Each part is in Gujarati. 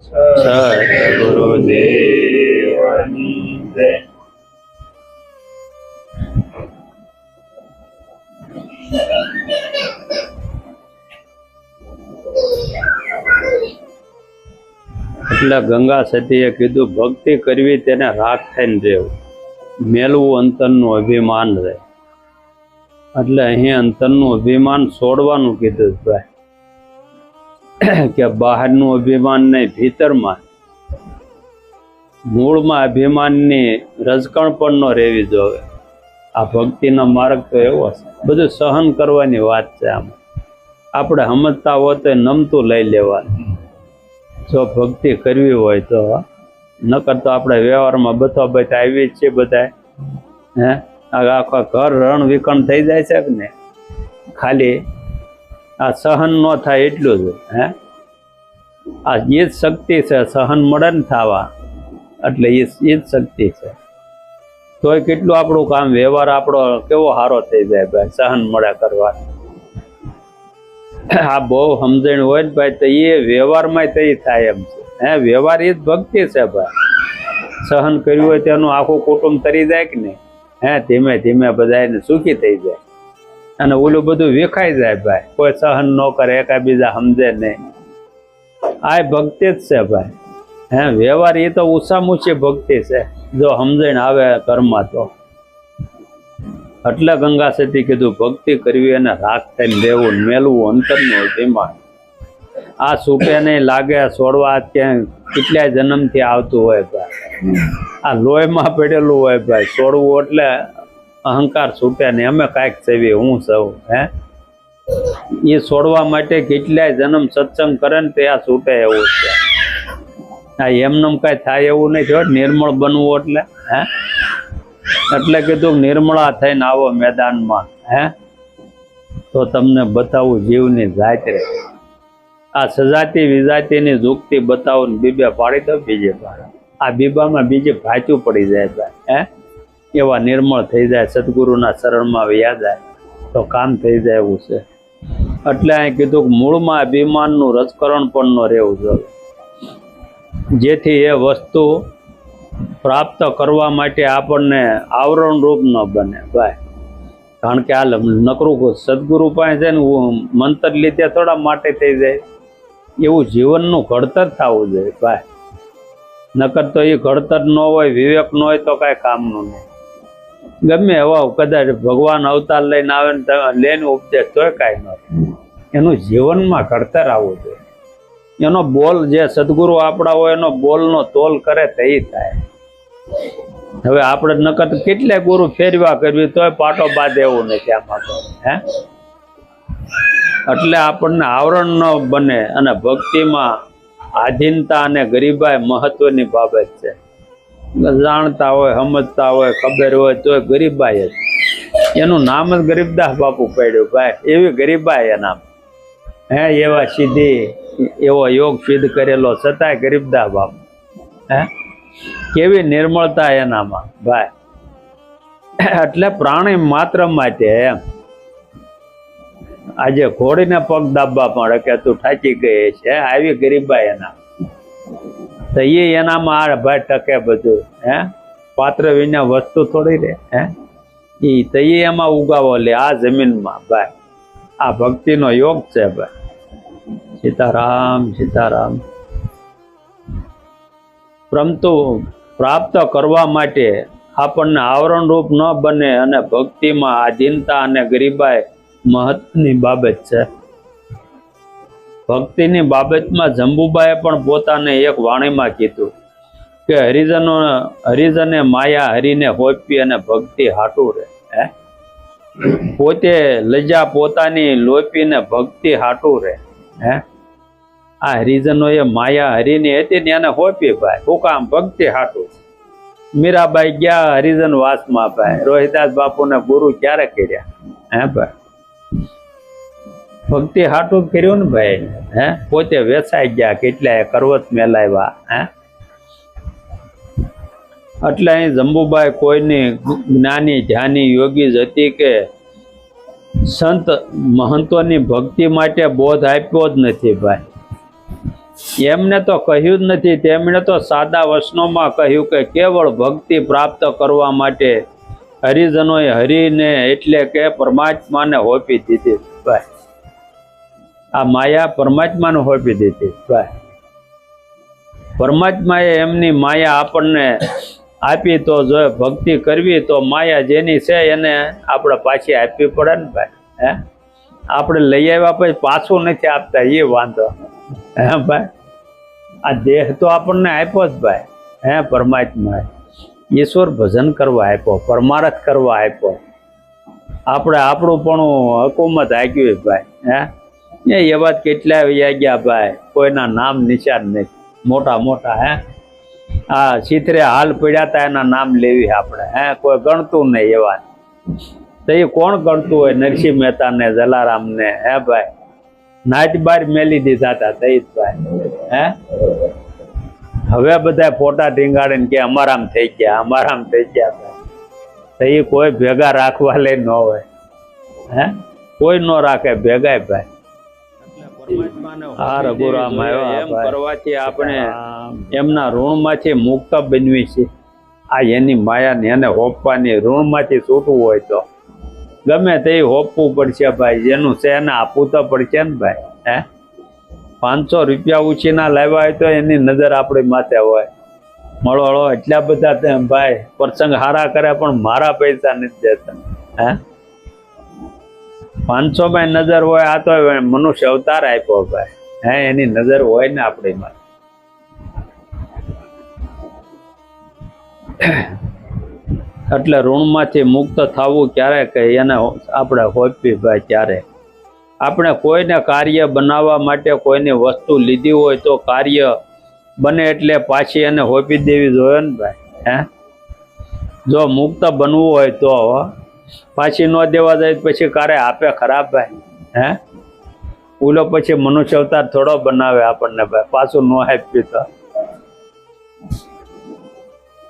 સદગુરુદેવની જય. એટલે ગંગા સતીએ કીધું ભક્તિ કરવી તેને રાખ થઈને રહેવું, મેલવું અંતરનું અભિમાન રહે. એટલે અહીં અંતરનું અભિમાન છોડવાનું કીધું ભાઈ, કે બહારનું અભિમાન નહીં, ભીતરમાં મૂળમાં અભિમાનની રજકણ પણ ન રહેવી જોવે. આ ભક્તિનો માર્ગ તો એવો છે, બધું સહન કરવાની વાત છે. આમાં આપણે સમજતા હોય તો નમતું લઈ લેવાનું. જો ભક્તિ કરવી હોય તો, નકર તો આપણે વ્યવહારમાં બધા આવીએ છીએ બધા, હે આખા ઘર રણ વિકણ થઈ જાય છે કે ને, ખાલી આ સહન ન થાય એટલું જ. હે આ એ જ શક્તિ છે, સહન મળે ને થવા, એટલે એ જ શક્તિ છે. તોય કેટલું આપણું કામ વ્યવહાર આપણો કેવો સારો થઈ જાય ભાઈ, સહન મળે કરવા. આ બહુ સમજણ હોય ને ભાઈ, તો એ વ્યવહારમાં તો થાય એમ છે. હે વ્યવહાર એ જ ભક્તિ છે ભાઈ. સહન કર્યું હોય તેનું આખું કુટુંબ તરી જાય કે નહીં, હે ધીમે ધીમે બધા સુખી થઈ જાય. અને ઓલું બધું વિખાઈ જાય ભાઈ, કોઈ સહન ન કરે, એકાબીજા સમજે નહીં. આ ભક્તિ જ છે ભાઈ. હે વ્યવહાર એ તો ઊંચામાં ઊંચી ભક્તિ છે, જો સમજણ આવે ઘરમાં તો. એટલે ગંગા સતી કીધું ભક્તિ કરવી અને રાખ થઈને રહેવું, મેલવું અંતરનું અભિમાન. આ છૂટે નહીં લાગે, છોડવા ક્યાંય કેટલાય જન્મથી આવતું હોય ભાઈ. આ લોહીમાં પડેલું હોય ભાઈ. છોડવું એટલે અહંકાર છૂટે નહીં, અમે કાંઈક સેવી, હું સૌ. હે એ છોડવા માટે કેટલાય જન્મ સત્સંગ કરે ને તે આ છૂટે એવું છે. આ એમનેમ કાંઈ થાય એવું નહીં થયો. નિર્મળ બનવું એટલે, હે એટલે કીધું નિર્મળા થઈને આવો મેદાનમાં, હે તો તમને બતાવું જીવની જાત રે. આ સજાતી વિજાતીની જુગતી બતાવું ને બીબે પાડી દો બીજે પાડે. આ બીબામાં બીજે ભાચું પડી જાય ભાઈ. હે એવા નિર્મળ થઈ જાય, સદગુરુના શરણમાં વ્યા જાય તો કામ થઈ જાય એવું છે. એટલે અહીં કીધું કે મૂળમાં અભિમાનનું રજકરણ પણ ન રહેવું જોઈએ, જેથી એ વસ્તુ પ્રાપ્ત કરવા માટે આપણને આવરણ રૂપ ન બને ભાઈ. કારણ કે આ નકરું સદગુરુ પાસે છે ને મંત્ર લીધે થોડા માટે થઈ જાય. એવું જીવનનું ઘડતર થવું જોઈએ ભાઈ. નકર તો એ ઘડતર ન હોય, વિવેક ન હોય તો કાંઈ કામનું નહીં. ગમે એવા કદાચ ભગવાન અવતાર લઈને આવે ને લઈને ઉપદેશ તોય કાંઈ ન થાય. એનું જીવનમાં ઘડતર આવવું જોઈએ. એનો બોલ જે સદગુરુ આપણા હોય એનો બોલનો તોલ કરે તો એ થાય. હવે આપણે નકર કેટલાય ગુરુ ફેરવા કરવી તોય પાટો બાદ એવું નથી આમાં તો. હે એટલે આપણને આવરણ ન બને. અને ભક્તિમાં આધીનતા અને ગરીબાઈ મહત્વની બાબત છે. જાણતા હોય, સમજતા હોય, ખબર હોય તોય ગરીબાઈ જ. એનું નામ જ ગરીબદાસ બાપુ પડ્યું ભાઈ. એવી ગરીબાઈ એના. હે એવા સિદ્ધિ, એવો યોગ સિદ્ધ કરેલો છતાંય ગરીબદાસ બાપુ. હે કેવી નિર્મળતા એનામાં ભાઈ. એટલે પ્રાણી માત્ર માટે એમ આજે ઘોડીને પગ દાબવા પડે કે તું થાકી ગઈ છે, આવી ગરીબાઈ એના. તો એ એનામાં આ ભાઈ ટકે બધું. હે પાત્ર વિના વસ્તુ થોડી રે. હે એ તો એમાં ઉગાવો લે આ જમીનમાં ભાઈ. આ ભક્તિનો યોગ છે ભાઈ. સીતારામ સીતારામ. પરંતુ પ્રાપ્ત કરવા માટે આપણને આવરણ રૂપ ન બને અને ભક્તિમાં આધીનતા અને ગરીબાઈ મહત્વની બાબત છે. ભક્તિની બાબતમાં જંબુબાએ પણ પોતાને એક વાણીમાં કીધું કે હરિજને માયા હરીને હોપી અને ભક્તિ હાટું રહે. હે પોતે લજા પોતાની લોપીને ભક્તિ હાટું રહે. હે આ હરિજનો એ માયા હરીની હતી ને એને હોપી ભાઈ. શું કામ? ભક્તિ હાટું. મીરાબાઈ ગયા હરિજન વાસમાં ભાઈ. રોહિદાસ બાપુને ગુરુ ક્યારે કર્યા? હે ભાઈ ભક્તિ હાટું કર્યું ને ભાઈ. હે પોતે વેચાઈ ગયા, કેટલાય કરવત મેલાવ્યા. હે એટલે અહીં જંબુબાઈ કોઈની જ્ઞાની ધ્યાની યોગી જ હતી કે સંત મહંતોની ભક્તિ માટે બોધ આપ્યો જ નથી ભાઈ. એમને તો કહ્યું જ નથી. તેમણે તો સાદા વચનોમાં કહ્યું કે કેવળ ભક્તિ પ્રાપ્ત કરવા માટે હરિજનોએ હરિને એટલે કે પરમાત્માને હોપી દીધી. ભાઈ આ માયા પરમાત્માને હોપી દીધી. ભાઈ પરમાત્માએ એમની માયા આપણને આપી, તો જો ભક્તિ કરવી તો માયા જેની છે એને આપણે પાછી આપવી પડે ને ભાઈ. હે આપણે લઈ આવ્યા પછી પાછું નથી આપતા, એ વાંધો. હે ભાઈ આ દેહ તો આપણને આપ્યો જ ભાઈ. હે પરમાત્માએ ઈશ્વર ભજન કરવા આપ્યો, પરમાર્થ કરવા આપ્યો. આપણે આપણું પણ હકુમત આપ્યું ભાઈ. હે એવા કેટલા વયા ગયા ભાઈ, કોઈના નામ નિશાન નહીં, મોટા મોટા. હે આ ચિત્રે હાલ પડ્યા હતા એના નામ લેવી આપણે. હે કોઈ ગણતું નહીં એવા. તો એ કોણ ગણતું હોય? નરસિંહ મહેતા ને, જલારામ ને. હે ભાઈ નાચ બાર મેલી દીધા હતા દહીતભાઈ. હે હવે બધા ફોટા ટીંગાડીને કે અમારામ થઈ ગયા, અમારામ થઈ ગયા. તો એ કોઈ ભેગા રાખવા લઈ ન હોય. હે કોઈ ન રાખે ભેગા ભાઈ. હા રઘુરામ આવ્યો. એમ કરવાથી આપણે એમના ઋણમાંથી મુક્ત બનવી છે. આ એની માયાને એને હોપવાની, ઋણમાંથી છૂટવું હોય તો ગમે તે હોપવું પડશે ભાઈ. જેનું છે એને આપવું તો પડશે ને ભાઈ. હે 500 રૂપિયા ઉછીના લાવ્યા હોય તો એની નજર આપણી માથે હોય. મળો એટલા બધા ભાઈ પ્રસંગ હારા કરે પણ મારા પૈસા નથી દેતા. હે 500 માં નજર હોય. આ તો મનુષ્ય અવતાર આપ્યો ભાઈ. હે એની નજર હોય ને આપણી માથે. એટલે ઋણમાંથી મુક્ત થવું ક્યારે કે એને આપણે હોપી ભાઈ. ક્યારે આપણે કોઈને કાર્ય બનાવવા માટે કોઈની વસ્તુ લીધી હોય તો કાર્ય બને એટલે પાછી એને હોપી દેવી જોઈએ ને ભાઈ. હે જો મુક્ત બનવું હોય તો પાછી ન દેવા જાય પછી કારે આપે ખરાબ ભાઈ. હે ઓલો પછી મનુષ્ય અવતાર થોડો બનાવે આપણને ભાઈ, પાછું ન આપ્યું તો.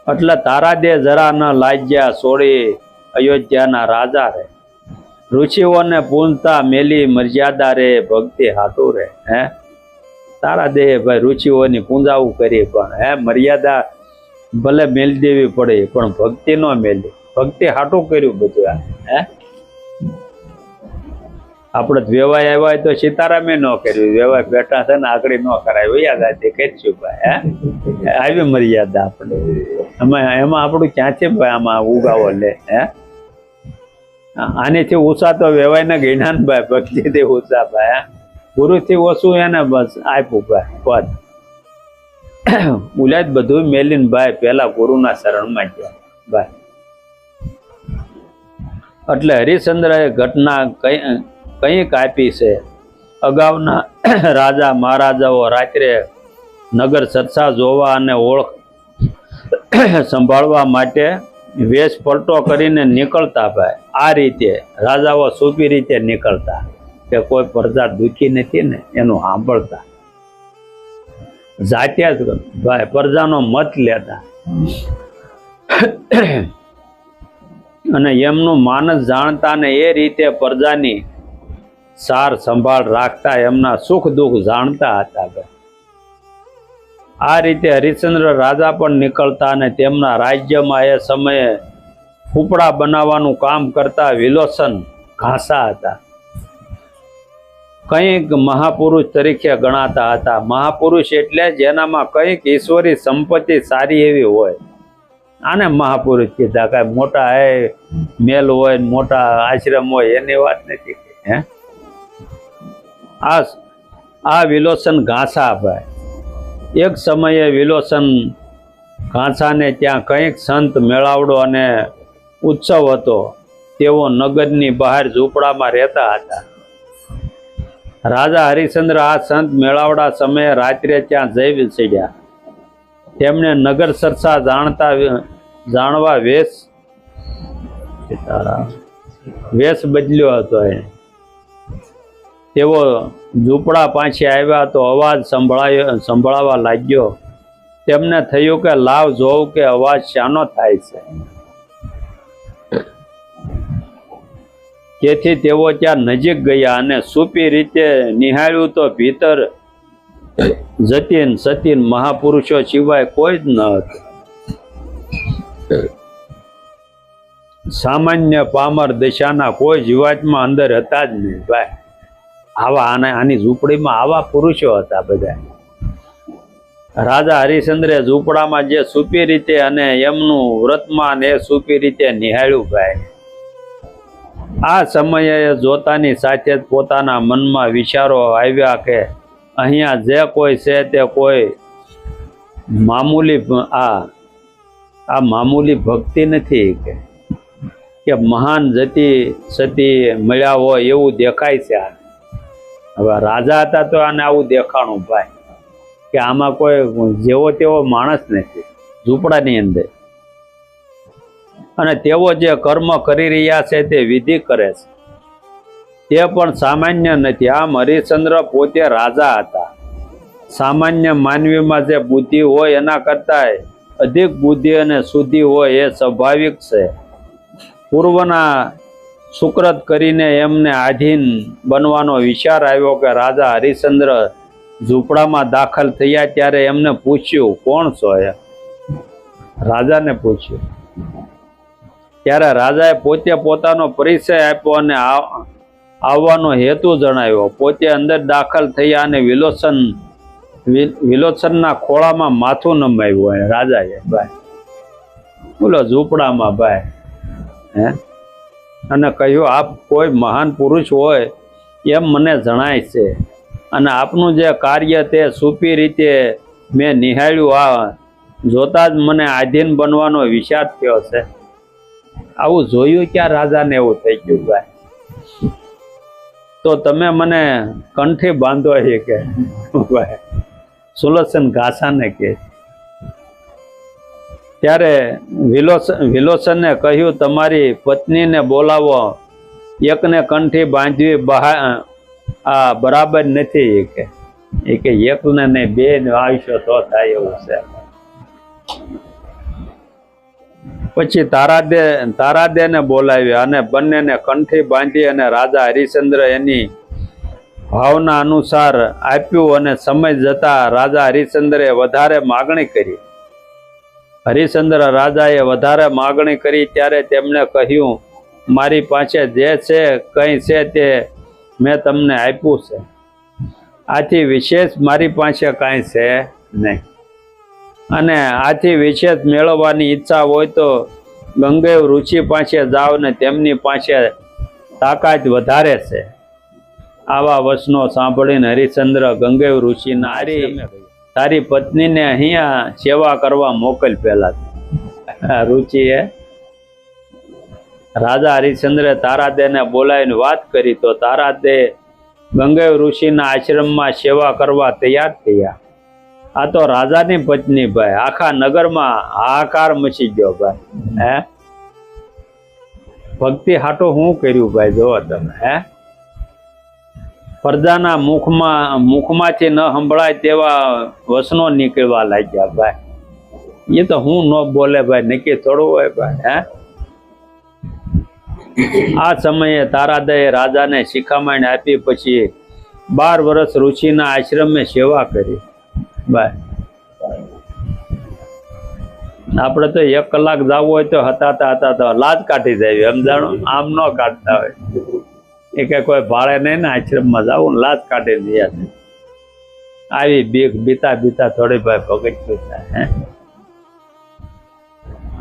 એટલે તારા દે જરા ન લાગ્યા છોડી અયોધ્યાના રાજા રે, ઋષિઓને પૂંજતા મેલી મર્યાદા રે, ભક્તિ હાટું રે. હે તારા દેહ ભાઈ ઋષિઓની પૂંજાવું કરી પણ હે મર્યાદા ભલે મેલી દેવી પડે પણ ભક્તિ ન મેલી. ભક્તિ હાટું કર્યું બધું. હે આપણે વેવાય આવ્યા તો સીતારામે ન કર્યું, વેવાય બેઠા છે ને આગળ ન કરાય, વૈયા ગાતી કરીશું ભાઈ. હે આવી મર્યાદા આપણે એમાં આપણું ક્યાંથી ભાઈ આમાં ઉગાવો લે. હે આનીથી ઓછા તો વેવાય ને ગઈના ભાઈ, ભક્તિથી ઓછા ભાઈ. ગુરુથી ઓછું એને બસ આપ્યું ભાઈ પદ. ઉલાદ બધું મેલીને ભાઈ પેલા ગુરુના શરણમાં ગયા ભાઈ. એટલે હરિશ્ચંદ્રએ ઘટના કંઈક આપી છે. અગાઉના રાજા મહારાજાઓ રાત્રે નગર ચર્ચા જોવા અને ઓળખ સંભાળવા માટે વેશ પલટો કરીને નીકળતા ભાઈ. આ રીતે રાજાઓ સૂપી રીતે નીકળતા કે કોઈ પ્રજા દુઃખી નથી ને એનું સાંભળતા, જાત્યા જ ભાઈ પ્રજાનો મત લેતા અને એમનું માનસ જાણતા ને એ રીતે પ્રજાની સાર સંભાળ રાખતા, એમના સુખ દુઃખ જાણતા હતા ભાઈ. આ રીતે હરિશ્ચંદ્ર રાજા પણ નીકળતા અને તેમના રાજ્યમાં એ સમયે ફૂપડા બનાવવાનું કામ કરતા વિલોચન ઘાસા હતા. કંઈક મહાપુરુષ તરીકે ગણાતા હતા. મહાપુરુષ એટલે જેનામાં કંઈક ઈશ્વરી સંપત્તિ સારી એવી હોય, આને મહાપુરુષ કીધા. કાંઈ મોટા મેલ હોય, મોટા આશ્રમ હોય એની વાત નથી. હે આ વિલોચન ઘાસા ભાઈ. એક સમયે વિલોચન ઘાસાને ત્યાં કંઈક સંત મેળાવડો અને ઉત્સવ હતો. તેઓ નગરની બહાર ઝૂંપડામાં રહેતા હતા. રાજા હરિશ્ચંદ્ર આ સંત મેળાવડા સમયે રાત્રે ત્યાં જઈ વિચર્યા. તેમણે નગર ચર્ચા જાણવા વેશ બદલ્યો હતો. તેઓ ઝૂંપડા પાછી આવ્યા તો અવાજ સંભળાવા લાગ્યો. તેમને થયું કે લાવ જોઉં કે અવાજ શાનો થાય છે. તેથી તેઓ ત્યાં નજીક ગયા અને સૂપી રીતે નિહાળ્યું તો ભીતર જતીન સતીન મહાપુરુષો સિવાય કોઈ જ ન હતું. સામાન્ય પામર દશાના કોઈ જીવાતમાં અંદર હતા જ નહીં ભાઈ. આની ઝૂંપડીમાં આવા પુરુષો હતા બધા. રાજા હરિશ્ચંદ્રે ઝૂંપડામાં જે સુપી રીતે અને એમનું વ્રતમાન એ સુપી રીતે નિહાળ્યું ભાઈ. આ સમયે જોતાની સાથે જ પોતાના મનમાં વિચારો આવ્યા કે અહીંયા જે કોઈ છે તે કોઈ મામૂલી મામૂલી ભક્તિ નથી કે મહાન જતી સતી મળ્યા હોય એવું દેખાય છે. હવે રાજા હતા તો આને આવું દેખાણું ભાઈ કે આમાં કોઈ જેવો તેવો માણસ નથી ઝૂંપડાની અંદર. અને તેઓ જે કર્મ કરી રહ્યા છે તે વિધિ કરે છે તે પણ સામાન્ય નથી. આમ હરિશ્ચંદ્ર પોતે રાજા હતા. સામાન્ય માનવીમાં જે બુદ્ધિ હોય એના કરતા અધિક બુદ્ધિ અને શુદ્ધિ હોય એ સ્વાભાવિક છે. પૂર્વના સુકૃત કરીને એમને આધીન બનવાનો વિચાર આવ્યો કે રાજા હરિશ્ચંદ્ર ઝૂંપડામાં દાખલ થયા ત્યારે એમને પૂછ્યું કોણ છો એ? રાજાને પૂછ્યું ત્યારે રાજાએ પોતે પોતાનો પરિચય આપ્યો અને આવવાનો હેતુ જણાવ્યો. પોતે અંદર દાખલ થયા અને વિલોચનના ખોળામાં માથું નમાવ્યું રાજાએ ભાઈ. બોલો ઝૂંપડામાં ભાઈ અને કહ્યું આપ કોઈ મહાન પુરુષ હોય એમ મને જણાય છે અને આપનું જે કાર્ય તે સુપી રીતે મેં નિહાળ્યું. આ જોતા જ મને આધીન બનવાનો વિચાર થયો છે. આવું જોયું ક્યાં રાજાને એવું થઈ ગયું ભાઈ. તો તમે મને કંઠે બાંધો છે કે ભાઈ સુલોચન ઘાસાને કે. ત્યારે વિલોચને કહ્યું તમારી પત્નીને બોલાવો. એકને કંઠી બાંધવી આ બરાબર નથી કે એકને નહીં બે આવીશો તો થાય એવું છે. પછી તારાદેને બોલાવ્યા અને બંનેને કંઠી બાંધી અને રાજા હરિશ્ચંદ્ર એની ભાવના અનુસાર આપ્યું. અને સમય જતા રાજા હરિશ્ચંદ્રે વધારે માગણી કરી. હરિશ્ચંદ્ર રાજાએ વધારે માગણી કરી ત્યારે તેમણે કહ્યું મારી પાસે જે છે કંઈ છે તે મેં તમને આપ્યું છે. આથી વિશેષ મારી પાસે કાંઈ છે નહીં. અને આથી વિશેષ મેળવવાની ઈચ્છા હોય તો ગંગેવ ઋષિ પાસે જાઓ ને તેમની પાસે તાકાત વધારે છે. આવા વચનો સાંભળીને હરિશ્ચંદ્ર ગંગેવ ઋષિના તારી પત્નીને અહીંયા સેવા કરવા મોકલ. પહેલા રુચિએ રાજા હરિશ્ચંદ્રે તારાદેને બોલાવીને વાત કરી તો તારાદે ગંગેવ ઋષિના આશ્રમમાં સેવા કરવા તૈયાર થયા. આ તો રાજાની પત્ની ભાઈ. આખા નગરમાં હાહાકાર મચી ગયો ભાઈ. ભક્તિ હાટો શું કર્યું ભાઈ જોવો તમે. પ્રજાના મુખમાંથી ન સંભળાય તેવા વચનો નીકળવા લાગ્યા ભાઈ. એ તો હું ન બોલે ભાઈ નક્કી થોડું હોય ભાઈ. આ સમયે તારાદયે રાજાને શિખામણ આપી. પછી 12 વર્ષ ઋષિના આશ્રમે સેવા કરી ભાઈ. આપણે તો 1 કલાક જવું હોય તો હતા લાજ કાઢી જાય એમ જાણો. આમ ન કાઢતા હોય એ કે કોઈ ભાડે નહીં ને આશ્રમમાં જવું ને લાજ કાઢી દે. આવી બીતા થોડી ભાઈ ભગત થાય.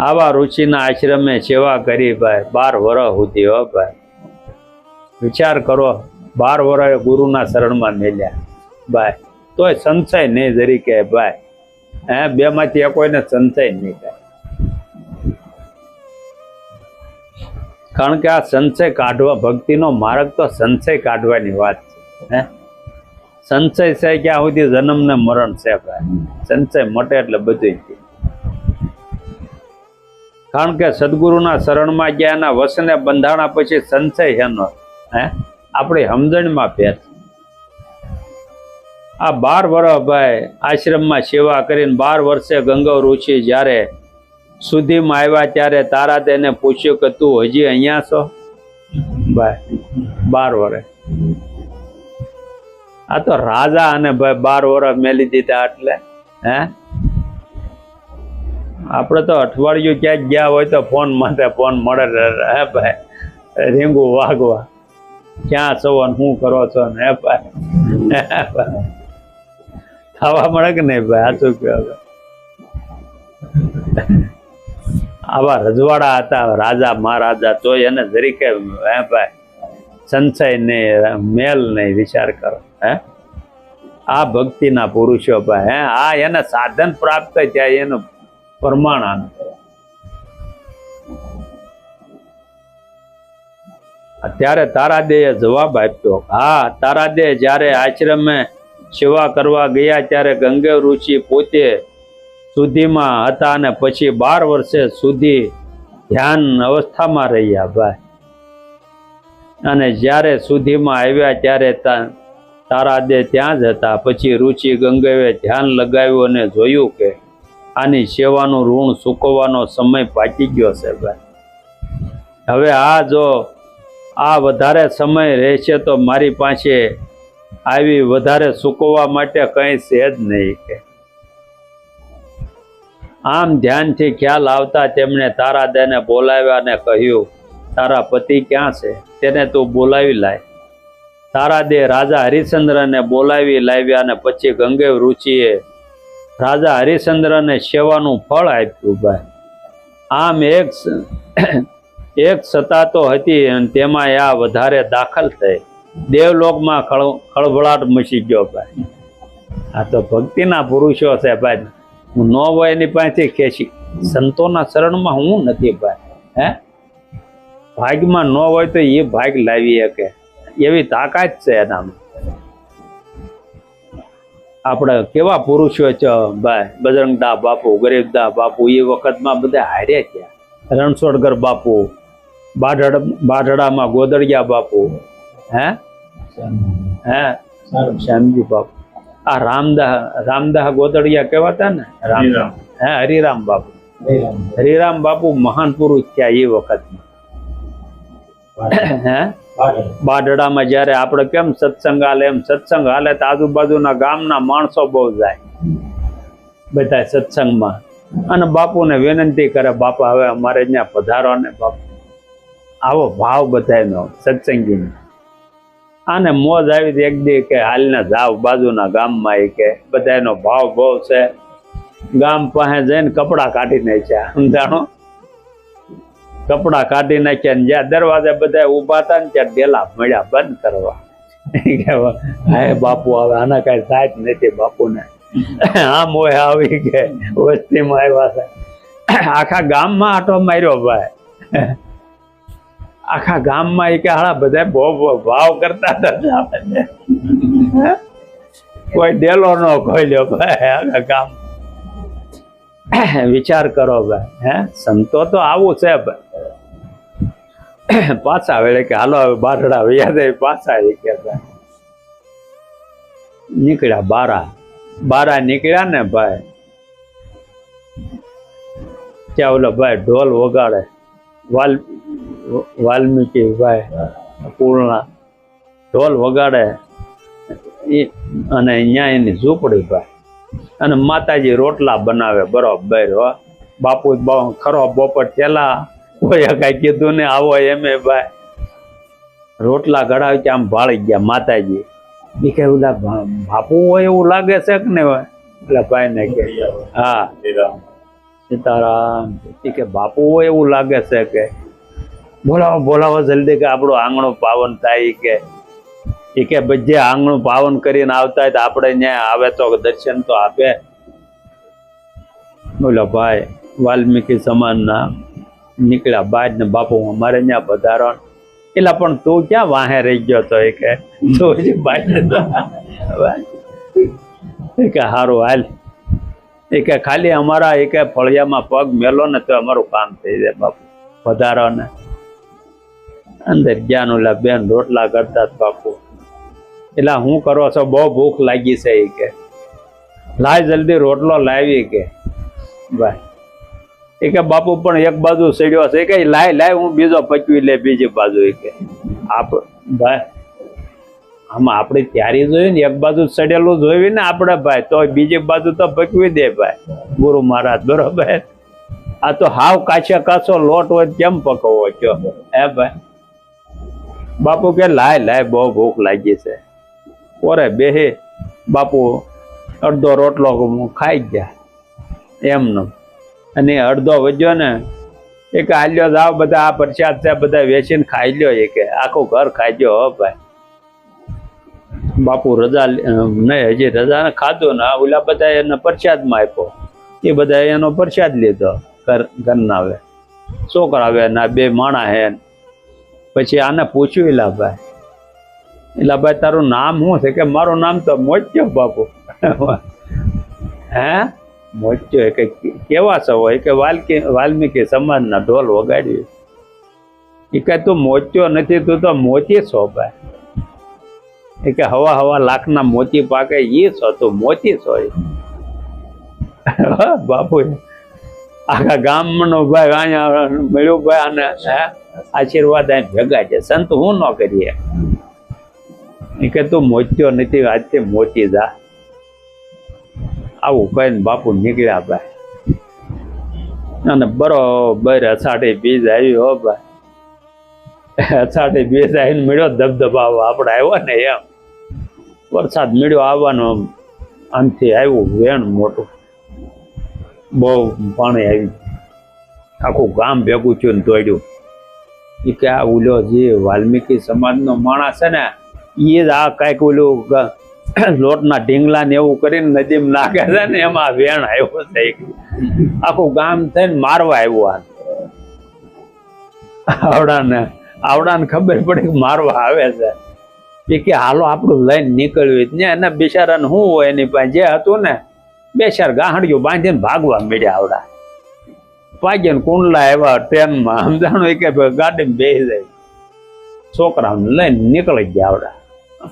આવા ઋષિના આશ્રમે સેવા કરી ભાઈ 12 વર્ષ સુધી. હો ભાઈ વિચાર કરો 12 વર્ષ ગુરુના શરણમાં મેલ્યા ભાઈ. તોય સંશય નહીં જરી કે ભાઈ. બેમાંથી કોઈને સંશય નહીં થાય. કારણ કે આ સંશય કાઢવા ભક્તિનો માર્ગ તો સંશય કાઢવાની વાત છે. સંશય છે ક્યાં સુધી જન્મ ને મરણ છે ભાઈ. સંશય મટે એટલે બધું. કારણ કે સદગુરુના શરણમાં ગયા એના વસને બંધાણા પછી સંશય એનો આપણી સમજણમાં ફેર. આ 12 વર્ષ ભાઈ આશ્રમમાં સેવા કરીને 12 વર્ષે ગંગવ ઋષિ જ્યારે સુધીમાં આવ્યા ત્યારે તારાદેને પૂછ્યું કે તું હજી અહીંયા છો ભાઈ. 12 વર્ષ આ તો રાજા અને ભાઈ 12 વર્ષ મેલી દીધા એટલે હે આપણે તો અઠવાડિયું ક્યાંક ગયા હોય તો ફોન માટે ફોન મળે હે ભાઈ રીંગું વાગવા ક્યાં છો ને શું કરો છો ને હે ભાઈ ખાવા મળે કે નહીં ભાઈ આ શું કહેવાય આવા રજવાડા હતા રાજા મહારાજા તોય એને જરીકે હે ભાઈ સંશય નહીં મેલ નહીં વિચાર કરો હે આ ભક્તિના પુરુષો ભાઈ હે આ એને સાધન પ્રાપ્ત થયા એનું પ્રમાણ અત્યારે તારાદેએ જવાબ આપ્યો હા તારાદે જ્યારે આશ્રમે સેવા કરવા ગયા ત્યારે ગંગેવ ઋષિ પોતે સુધીમાં હતા અને પછી 12 વર્ષે સુધી ધ્યાન અવસ્થામાં રહ્યા ભાઈ અને જ્યારે સુધીમાં આવ્યા ત્યારે તારાદે ત્યાં જ હતા પછી ઋષિ ગંગેવે ધ્યાન લગાવ્યું અને જોયું કે આની સેવાનું ઋણ ચૂકવવાનો સમય પાકી ગયો છે ભાઈ હવે આ જો આ વધારે સમય રહેશે તો મારી પાસે આવી વધારે ચૂકવવા માટે કંઈ છે જ નહીં કે આમ ધ્યાનથી ખ્યાલ આવતા તેમણે તારાદેને બોલાવ્યા અને કહ્યું તારા પતિ ક્યાં છે તેને તું બોલાવી લાય તારાદે રાજા હરિશ્ચંદ્રને બોલાવી લાવ્યા અને પછી ગંગેવ ઋષિએ રાજા હરિશ્ચંદ્રને સેવાનું ફળ આપ્યું ભાઈ આમ એક સત્તા તો હતી અને તેમાં આ વધારે દાખલ થઈ દેવલોકમાં ખળભળાટ મચી ગયો ભાઈ આ તો ભક્તિના પુરુષો છે ભાઈ હું ન હોય એની પાસેથી ખેંચી સંતોના શરણમાં હું નથી ભાઈ હે ભાગમાં ન હોય તો એ ભાગ લાવી શકે એવી તાકાત છે એનામાં આપણે કેવા પુરુષો છે ભાઈ બજરંગદાસ બાપુ ગરીબદાસ બાપુ એ વખતમાં બધા હાર્યા ગયા રણછોડગર બાપુ બાઢડામાં ગોદડિયા બાપુ હે હે શ્યામજી બાપુ આ રામદાસ ગોદડિયા કહેવાતા ને રામરામ હે હરિરામ બાપુ હરિરામ બાપુ મહાન પુરુષ થયા એ વખતમાં હે બાઢડામાં જયારે આપણે કેમ સત્સંગ હાલે એમ સત્સંગ હાલે તો આજુબાજુના ગામના માણસો બહુ જાય બધા સત્સંગમાં અને બાપુને વિનંતી કરે બાપા હવે અમારે ત્યાં પધારો ને બાપુ આવો ભાવ બધાનો સત્સંગીનો આને મોજ આવી એક દી કે હાલને જાવ બાજુના ગામમાં એ કે બધાનો ભાવ બહુ છે ગામ પાસે જઈને કપડા કાઢી નાખ્યા સમજાણો કપડા કાઢી નાખ્યા ને જ્યાં દરવાજે બધા ઉભા હતા ને ત્યાં ડેલા મળ્યા બંધ કરવા હા બાપુ હવે આના કઈ સાથ નથી બાપુને આમ હોય આવી કે વસ્તીમાં આવ્યા છે આખા ગામમાં આટો માર્યો ભાઈ આખા ગામમાં એ કે હાડા બધા બહુ ભાવ કરતા હતા કોઈ ડેલો ન ખોલ્યો ભાઈ આખા ગામ વિચાર કરો ભાઈ હે સંતો તો આવું છે ભાઈ પાછા વેળે કે હાલો હવે બારડા વૈયા જાય પાછા એ કે નીકળ્યા બારા નીકળ્યા ને ભાઈ ત્યાં ઓલો ભાઈ ઢોલ વગાડે વાલ્મીકી ભાઈ પૂર્ણા ઢોલ વગાડે અને અહીંયા એની ઝૂંપડી ભાઈ અને માતાજી રોટલા બનાવે બરોબર હો બાપુ ખરો બપોર થયેલા કોઈ કઈ કીધું ને આવો એમે ભાઈ રોટલા ઘડાવી કે આમ ભાળી ગયા માતાજી એ કે ઓલા બાપુ હોય એવું લાગે છે કે ને એટલે ભાઈ ને કે હા સીતારામ કે બાપુ હોય એવું લાગે છે કે બોલાવો જલ્દી કે આપણું આંગણું પાવન થાય કે બધે આંગણું પાવન કરીને આવતા હોય તો આપણે ત્યાં આવે તો દર્શન તો આપે બોલો ભાઈ વાલ્મીકી સમાજના નીકળ્યા બાદ ને બાપુ અમારે ત્યાં પધારો એટલે પણ તું ક્યાં વાહે રહી ગયો તો એ કે સારું હાલ એ કે ખાલી અમારા એ કે ફળિયામાં પગ મેલો ને તો અમારું કામ થઈ જાય બાપુ પધારો ને અંદર જ્ઞાન ઓલા બેન રોટલા કરતા બાપુ એટલે હું કરો છો બહુ ભૂખ લાગી છે એ કે લાય જલ્દી રોટલો લાવી કે ભાઈ એ કે બાપુ પણ એક બાજુ સડ્યો છે કે લાય હું બીજો પચવી લે બીજી બાજુ એ કે આપ ભાઈ આમાં આપણે તૈયારી જોઈએ ને, એક બાજુ ચડેલું જોયું ને આપણે ભાઈ, તો બીજી બાજુ તો ભકવી દે ભાઈ ગુરુ મહારાજ, બરોબર. આ તો હાવ કાચે કાચો લોટ હોય કેમ પકવવો કયો, હે ભાઈ. બાપુ કે લાય લાય બહુ ભૂખ લાગી છે. ઓરે બેહે બાપુ અડધો રોટલો ખાઈ ગયા એમને, અને અડધો વધ્યો ને એ કે હાલ્યો જાવ બધા, આ પ્રસાદ છે બધા વેચીને ખાઈ લ્યો, એ કે આખું ઘર ખાઈ ગયો. હો ભાઈ. બાપુ રજા નહીં, હજી રજા ને ખાધું ને ઓલા બધા એને પ્રસાદમાં આપ્યો, એ બધા એનો પ્રસાદ લીધો ઘરના. આવે છોકરા આવે ના બે માણા હે. પછી આને પૂછ્યું ઇલાભાઈ તારું નામ શું છે? કે મારું નામ તો મોચ્યો બાપુ. હે મોચ્યો? કે કેવા છો? હોય કે વાલ્મીકી સમાજના ઢોલ વગાડ્યું. એ કે તું મોચ્યો નથી, તું તો મોતી છો ભાઈ. એ કે હવા હવા લાખના મોતી પાકે એ છો, તું મોતી છો. બાપુ આખા ગામનો ભાઈ અહીંયા મળ્યું ભાઈ, અને આશીર્વાદ અહીં ભેગા છે. સંત હું ન કરીએ. એ કે તું મોચ્યો નથી, આજથી મોતી જા. આવું કહીને બાપુ નીકળ્યા ભાઈ. અને બરોબર અષાઢી બીજ આવી. હો ભાઈ, અષાઢી બીજ આવીને મળ્યો ધબધબાવો આપણે આવ્યો ને એમ. વરસાદ મળ્યો આવવાનો, આમથી આવ્યું વેણ મોટું, બહુ પાણી આવી, આખું ગામ ભેગું થયું ને દોડ્યું. એ કે આ ઓલો જે વાલ્મીકી સમાજનો માણસ છે ને, એ જ આ કાંઈક ઓલું લોટના ઢીંગલા ને એવું કરીને નદીમાં નાખે છે ને, એમાં વેણ આવ્યો છે. આખું ગામ થઈને મારવા આવ્યું. આવડાને ખબર પડી કે મારવા આવે છે. એ કે હાલો આપણું લઈને નીકળ્યું ને, એના બિચારાને શું હોય એની પાસે જે હતું ને, બે ચાર ગાહડિયું બાંધીને ભાગવા મળ્યા. આવડા પાગ્યા કુંડલા આવ્યા ટ્રેનમાં, સમજાણું કે ગાડીમાં બેસી જાય. છોકરાઓને લઈને નીકળી ગયા. આવડા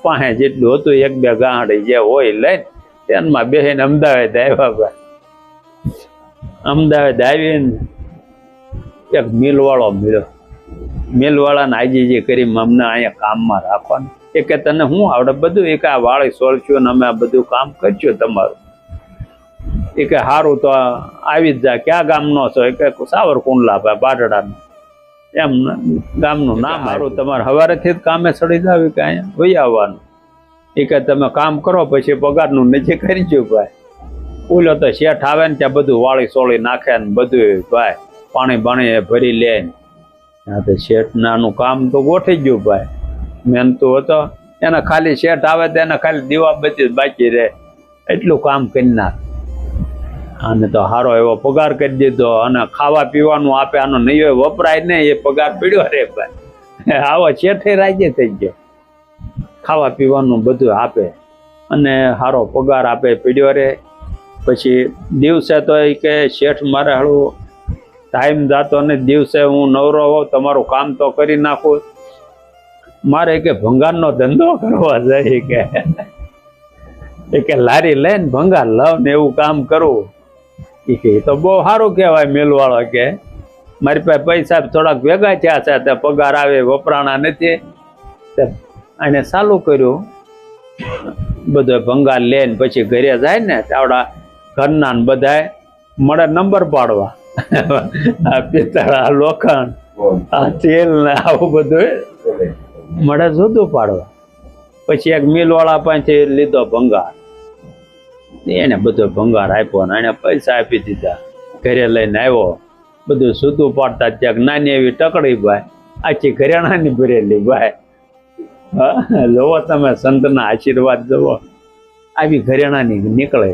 પાસે જેટલું હતું એક બે ગાહડી જે હોય લઈને ટ્રેનમાં બેસીને અમદાવાદ આવ્યા. ભાઈ અમદાવાદ આવીને એક મિલવાળો મળ્યો. મિલવાળાને આજી કરી અમને અહીંયા કામમાં રાખવાનું. એ કે તને શું આવડે બધું? એ કે આ વાળી સોળશું ને અમે આ બધું કામ કરશું તમારું. એ કે સારું તો આવી જ જા. ક્યાં ગામનો છો? એ કે સાવરકુંડલા ભાઈ બારડાનો. એમ ગામનું નામ. સારું તમારે સવારેથી જ કામે ચડી જાવ કે અહીંયા વહી આવવાનું. એ કે તમે કામ કરો પછી પગારનું નક્કી કરીજો ભાઈ. ઓલો તો શેઠ આવે ને ત્યાં બધું વાળી સોળી નાખે ને બધું ભાઈ પાણી બાણી ભરી લે. હા તો શેઠ નાનું કામ તો ગોઠી ગયું ભાઈ. મહેનતું હતો એને, ખાલી શેઠ આવે તો એને ખાલી દીવા બત્તી બાકી રહે એટલું કામ કરી નાખ. આને તો સારો એવો પગાર કરી દીધો, અને ખાવા પીવાનું આપે. આનો નહીં વપરાય ને એ પગાર પીડ્યો રે ભાઈ. આવો શેઠે રાજ્ય થઈ ગયો. ખાવા પીવાનું બધું આપે અને સારો પગાર આપે, પીડ્યો રે. પછી દિવસે તો એ કે શેઠ મારે હાલું ટાઈમ જાતો ને, દિવસે હું નવરો હોઉં તમારું કામ તો કરી નાખું. મારે કે ભંગારનો ધંધો કરવા જાય. કે લારી લઈને ભંગાર લાવ ને એવું કામ કરવું. એ કે તો બહુ સારું કહેવાય. મેલવાળો કે મારી પાસે પૈસા થોડાક ભેગા થયા છે, તે પગાર આવે વપરાણા નથી. એને ચાલુ કર્યું બધો ભંગાર લઈને. પછી ઘરે જાય ને આવડા ઘરના બધા મળે નંબર પાડવા. આ પિત્તળ, આ લોખંડ, આ તેલ ને આવું બધું મળે જુદું પાડવા. પછી એક મિલવાળા પાસે લીધો ભંગાર, એને બધો ભંગાર આપ્યો ને એને પૈસા આપી દીધા. ઘરે લઈને આવ્યો, બધું સૂતું પાડતા ત્યાં નાની એવી ટકડી ભાઈ, આખી ઘરેણાની ભરેલી ભાઈ. હા જોવો તમે સંતના આશીર્વાદ જોવો, આવી ઘરેણાની નીકળે.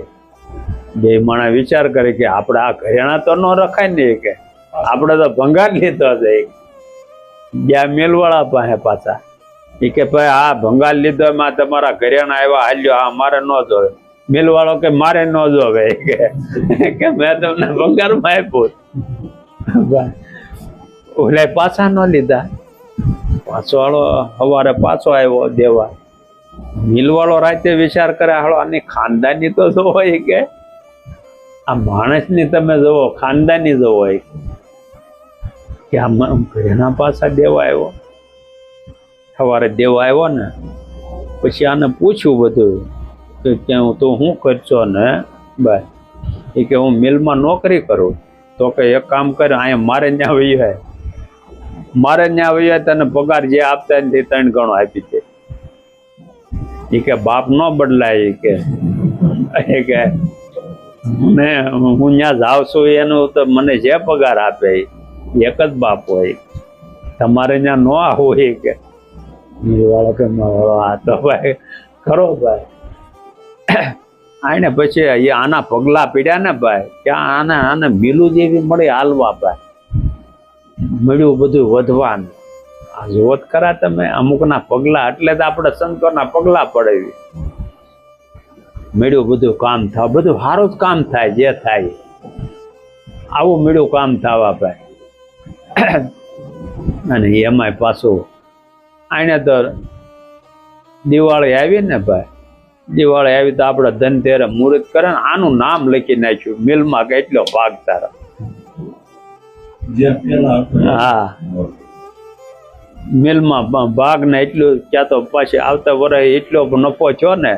બે માણસ વિચાર કરે કે આપણે આ ઘરેણા તો ન રખાય ને, કે આપણે તો ભંગાર લીધો છે. જ્યાં મેલવાળા પાસે પાછા એ કે ભાઈ આ ભંગાર લીધો એમાં તમારા ઘરેણા આવ્યા હાલ્યો, આ મારે ન જોવે. મિલવાળો કે મારે ન જોવે, કે મેં તમને ભંગારમાં આપ્યું. ઓલા પાછા ન લીધા. પાછો વાળો સવારે પાછો આવ્યો દેવા. મિલવાળો રાતે વિચાર કરે હાલો આની ખાનદાની તો જોવો, કે આ માણસની તમે જોવો, ખાનદાની જોવો, કે આ ઘરેણા પાછા દેવા આવ્યો. સવારે દેવા આવ્યો ને પછી આને પૂછ્યું બધું કે હું તો શું કરશો ને ભાઈ, એ કે હું મિલમાં નોકરી કરું. તો કે એક કામ કર, અહીંયા મારે ત્યાં વહી મારે ત્યાં વહી તને પગાર જે આપતા એનાથી 3 ગણો આપી દે. એ કે બાપ ન બદલાય. એ કે ને હું ત્યાં જાઉં છું એનું તો મને જે પગાર આપે એક જ બાપ હોય, તમારે ત્યાં ન આવું. એ કે વાળો કે આ તો ભાઈ ખરો ભાઈ. આને પછી આના પગલા પીડ્યા ને ભાઈ, ત્યાં આને મિલું જેવી મળી હાલવા ભાઈ, મળ્યું બધું વધવાનું. આ જોત ખરા તમે અમુકના પગલા, એટલે તો આપણે સંતોના પગલા પડાવી. મળ્યું બધું કામ થાય, બધું સારું જ કામ થાય, જે થાય આવું મળ્યું કામ થવા ભાઈ. અને એમાંય પાછું આને તો દિવાળી આવી ને ભાઈ, દિવાળી આવી તો આપણે ધનતેરસ મુહૂર્ત કરે ને આનું નામ લખી નાખ્યું મિલમાં કે એટલો ભાગ તારો. હા, મિલમાં ભાગ ને એટલું, ક્યાં તો પાછી આવતા વર્ષે એટલો નફો છો ને,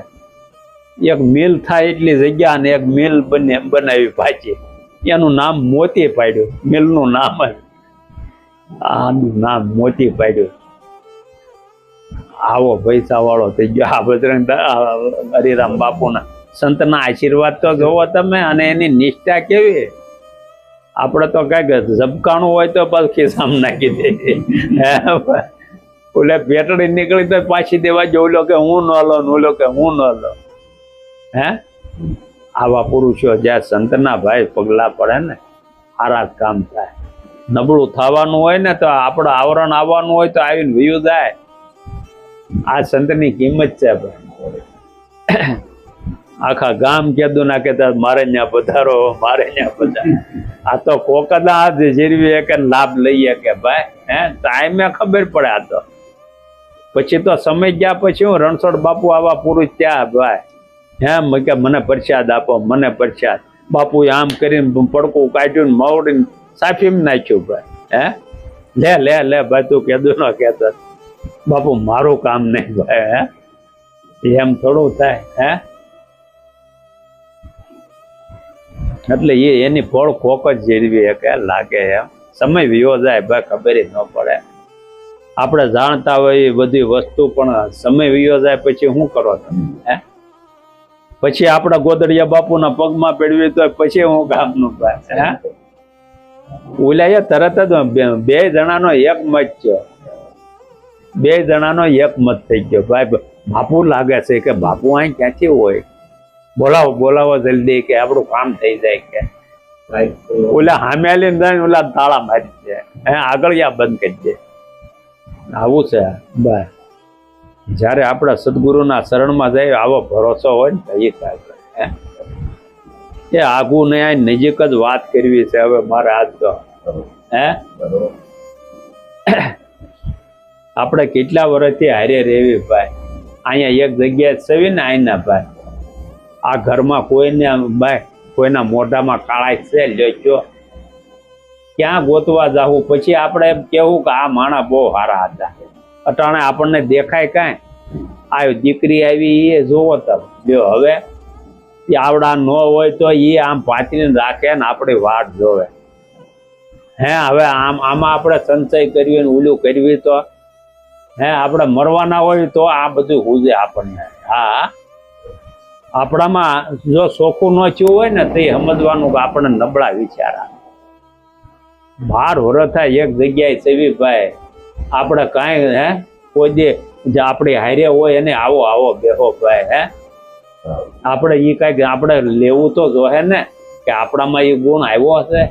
એક મિલ થાય એટલી જગ્યા ને એક મિલ બનાવી પાછી, એનું નામ મોતી પાડ્યું. મિલનું નામ જ આનું નામ મોતી પાડ્યું. આવો પૈસા વાળો થઈ ગયો આ બજરંગ હરિરામ બાપુના સંતના આશીર્વાદ તો જોવો તમે, અને એની નિષ્ઠા કેવી. આપણે તો કઈક ઝબકાણું હોય તો બસ ખિસ્સામાં નાખી દે. ઓલે પેટડી નીકળી તો પાછી દેવા જો, ઓલો કે હું ન લો, ઓલો કે હું ન લો. હે આવા પુરુષો જ્યાં સંતના ભાઈ પગલા પડે ને સારા કામ થાય. નબળું થવાનું હોય ને તો આપણે આવરણ આવવાનું હોય તો આવીને વયું જાય. આ સંતની કિંમત છે ભાઈ. આખા ગામ કીધું ના કે મારે ત્યાં પધારો, મારે ત્યાં પધારો. આ તો કોકદા હાથ જીરવી કે લાભ લઈએ કે ભાઈ. હે ટાઈમે ખબર પડે. આ તો પછી તો સમય ગયા પછી હું રણછોડ બાપુ આવા પુરુષ ત્યાં ભાઈ, હે કે મને પ્રસાદ આપો, મને પ્રસાદ. બાપુ આમ કરીને પડકું કાઢ્યું, મવડીને સાફીમાં નાખ્યું ભાઈ. હે લે લે લે ભાઈ, તું કીધું ન કહેતો બાપુ મારું કામ નહીં ભાઈ. હે એમ થોડું થાય. હે એટલે એની ફળ ખોક જ જેરવી કે લાગે એમ. સમય વિયો જાય ભાઈ, ખબર ન પડે. આપણે જાણતા હોય બધી વસ્તુ, પણ સમય વિયો જાય પછી શું કરો તમે? હે પછી આપણા ગોદડિયા બાપુના પગમાં પેડવી તો પછી હું કામનું ભાઈ. હે ઓલા તરત જ 2 જણાનો એક મત છે. 2 જણાનો એક મત થઈ ગયો ભાઈ. બાપુ લાગે છે કે બાપુ અહીં ક્યાંથી હોય, બોલાવો બોલાવો જલ્દી કે આપણું કામ થઈ જાય. કે ઓલા હામેલી જાય ઓલા તાળા મારી છે, હે આગળ બંધ કરી દે. આવું છે ભાઈ. જયારે આપણા સદગુરુના શરણમાં જાય આવો ભરોસો હોય ને તો એ થાય. એ આગું ને આ નજીક જ વાત કરવી છે હવે મારે આજ તો. હે આપણે કેટલા વર્ષથી હારે રેવી ભાઈ. અહીંયા એક જગ્યાએ સવી ને આઈના ભાઈ, આ ઘરમાં કોઈને ભાઈ કોઈના મોઢામાં કાળાઈ છે લેજો, ક્યાં ગોતવા જાવું? પછી આપણે એમ કેવું કે આ માણા બહુ સારા હતા. અટાણે આપણને દેખાય કાંઈ, આ દીકરી આવી એ જોવો તમે જો. હવે આવડા ન હોય તો એ આમ પાથરીને રાખે ને આપણી વાટ જોવે. હે હવે આમાં આપણે સંચય કરવી ને ઓલું કરવી તો હે આપણે મરવાના હોય તો આ બધું હુજે આપણને. હા આપણામાં જો ચોખ્ખું ન થયું હોય ને તો એ સમજવાનું કે આપણને નબળા વિચારા. 12 વર્ષ થાય એક જગ્યાએ સેવી ભાઈ, આપણે કાંઈ હે કોઈ દે જે આપણી હારે હોય એને આવો આવો બેહો ભાઈ. હે આપણે એ કાંઈક આપણે લેવું તો જોહે ને કે આપણામાં એ ગુણ આવ્યો હશે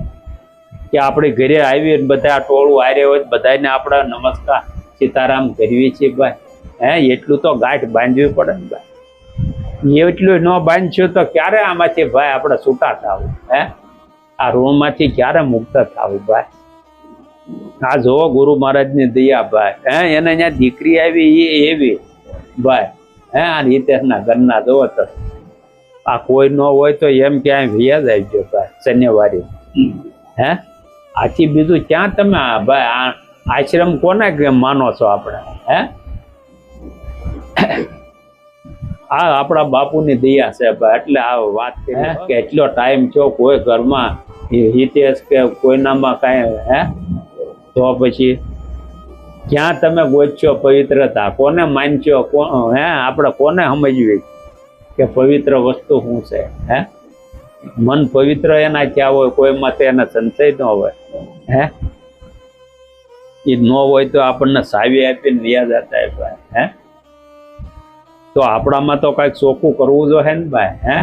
કે આપણી ઘરે આવી બધા ટોળું હારે હોય બધાને આપણે નમસ્કાર સીતારામ કરવી છે ભાઈ. હે એટલું તો ગાંઠ બાંધવી પડે ને ભાઈ. એટલું ન બાંધશું તો ક્યારે આમાંથી ભાઈ આપણે છૂટા થવું? હે આ ઋણમાંથી ક્યારે મુક્ત થવું ભાઈ? આ જોવો ગુરુ મહારાજની દયા ભાઈ. હે એને ત્યાં દીકરી આવી એ એવી ભાઈ. હે આ રીતેના ઘરના જોવો તો આ કોઈ ન હોય તો એમ ક્યાંય વ્યાજ આવી ગયો ભાઈ શનિવારે. હે આથી બીજું ક્યાં તમે ભાઈ આ આશ્રમ કોને માનો છો આપણે? હે આ આપણા બાપુની દયા છે ભાઈ. એટલે આ વાત કરી કે એટલો ટાઈમ થયો કોઈ ઘરમાં હિતેશ કે કોઈનામાં કાંઈ તો પછી ક્યાં તમે ગોતશો પવિત્રતા? કોને માનશો? આપણે કોને સમજવી કે પવિત્ર વસ્તુ શું છે? મન પવિત્ર એના ક્યાં હોય? કોઈમાં તો એના સંશય ન હોય. એ ન હોય તો આપણને સાવી આપીને વ્યાજ હતા ભાઈ. તો આપણામાં તો કઈક ચોખ્ખું કરવું જોઈએ ને ભાઈ.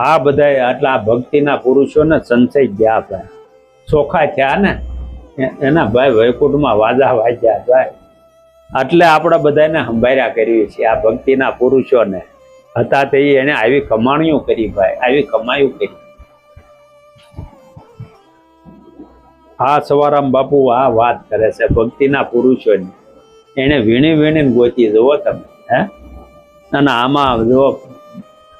આ બધા આટલા ભક્તિના પુરુષોને સંશય ગયા ભાઈ, ચોખ્ખા થયા ને એના ભાઈ વૈકુંઠમાં વાજા વાજ્યા ભાઈ. એટલે આપણે બધાને સંભાળ્યા કરવી છે આ ભક્તિના પુરુષોને. હતા તે એને આવી કમાણીઓ કરી ભાઈ, આવી કમાયું કરી. આ સવારામ બાપુ આ વાત કરે છે ભક્તિના પુરુષોની. એને વીણી વીણીને ગોતી જુઓ તમે. અને આમાં જો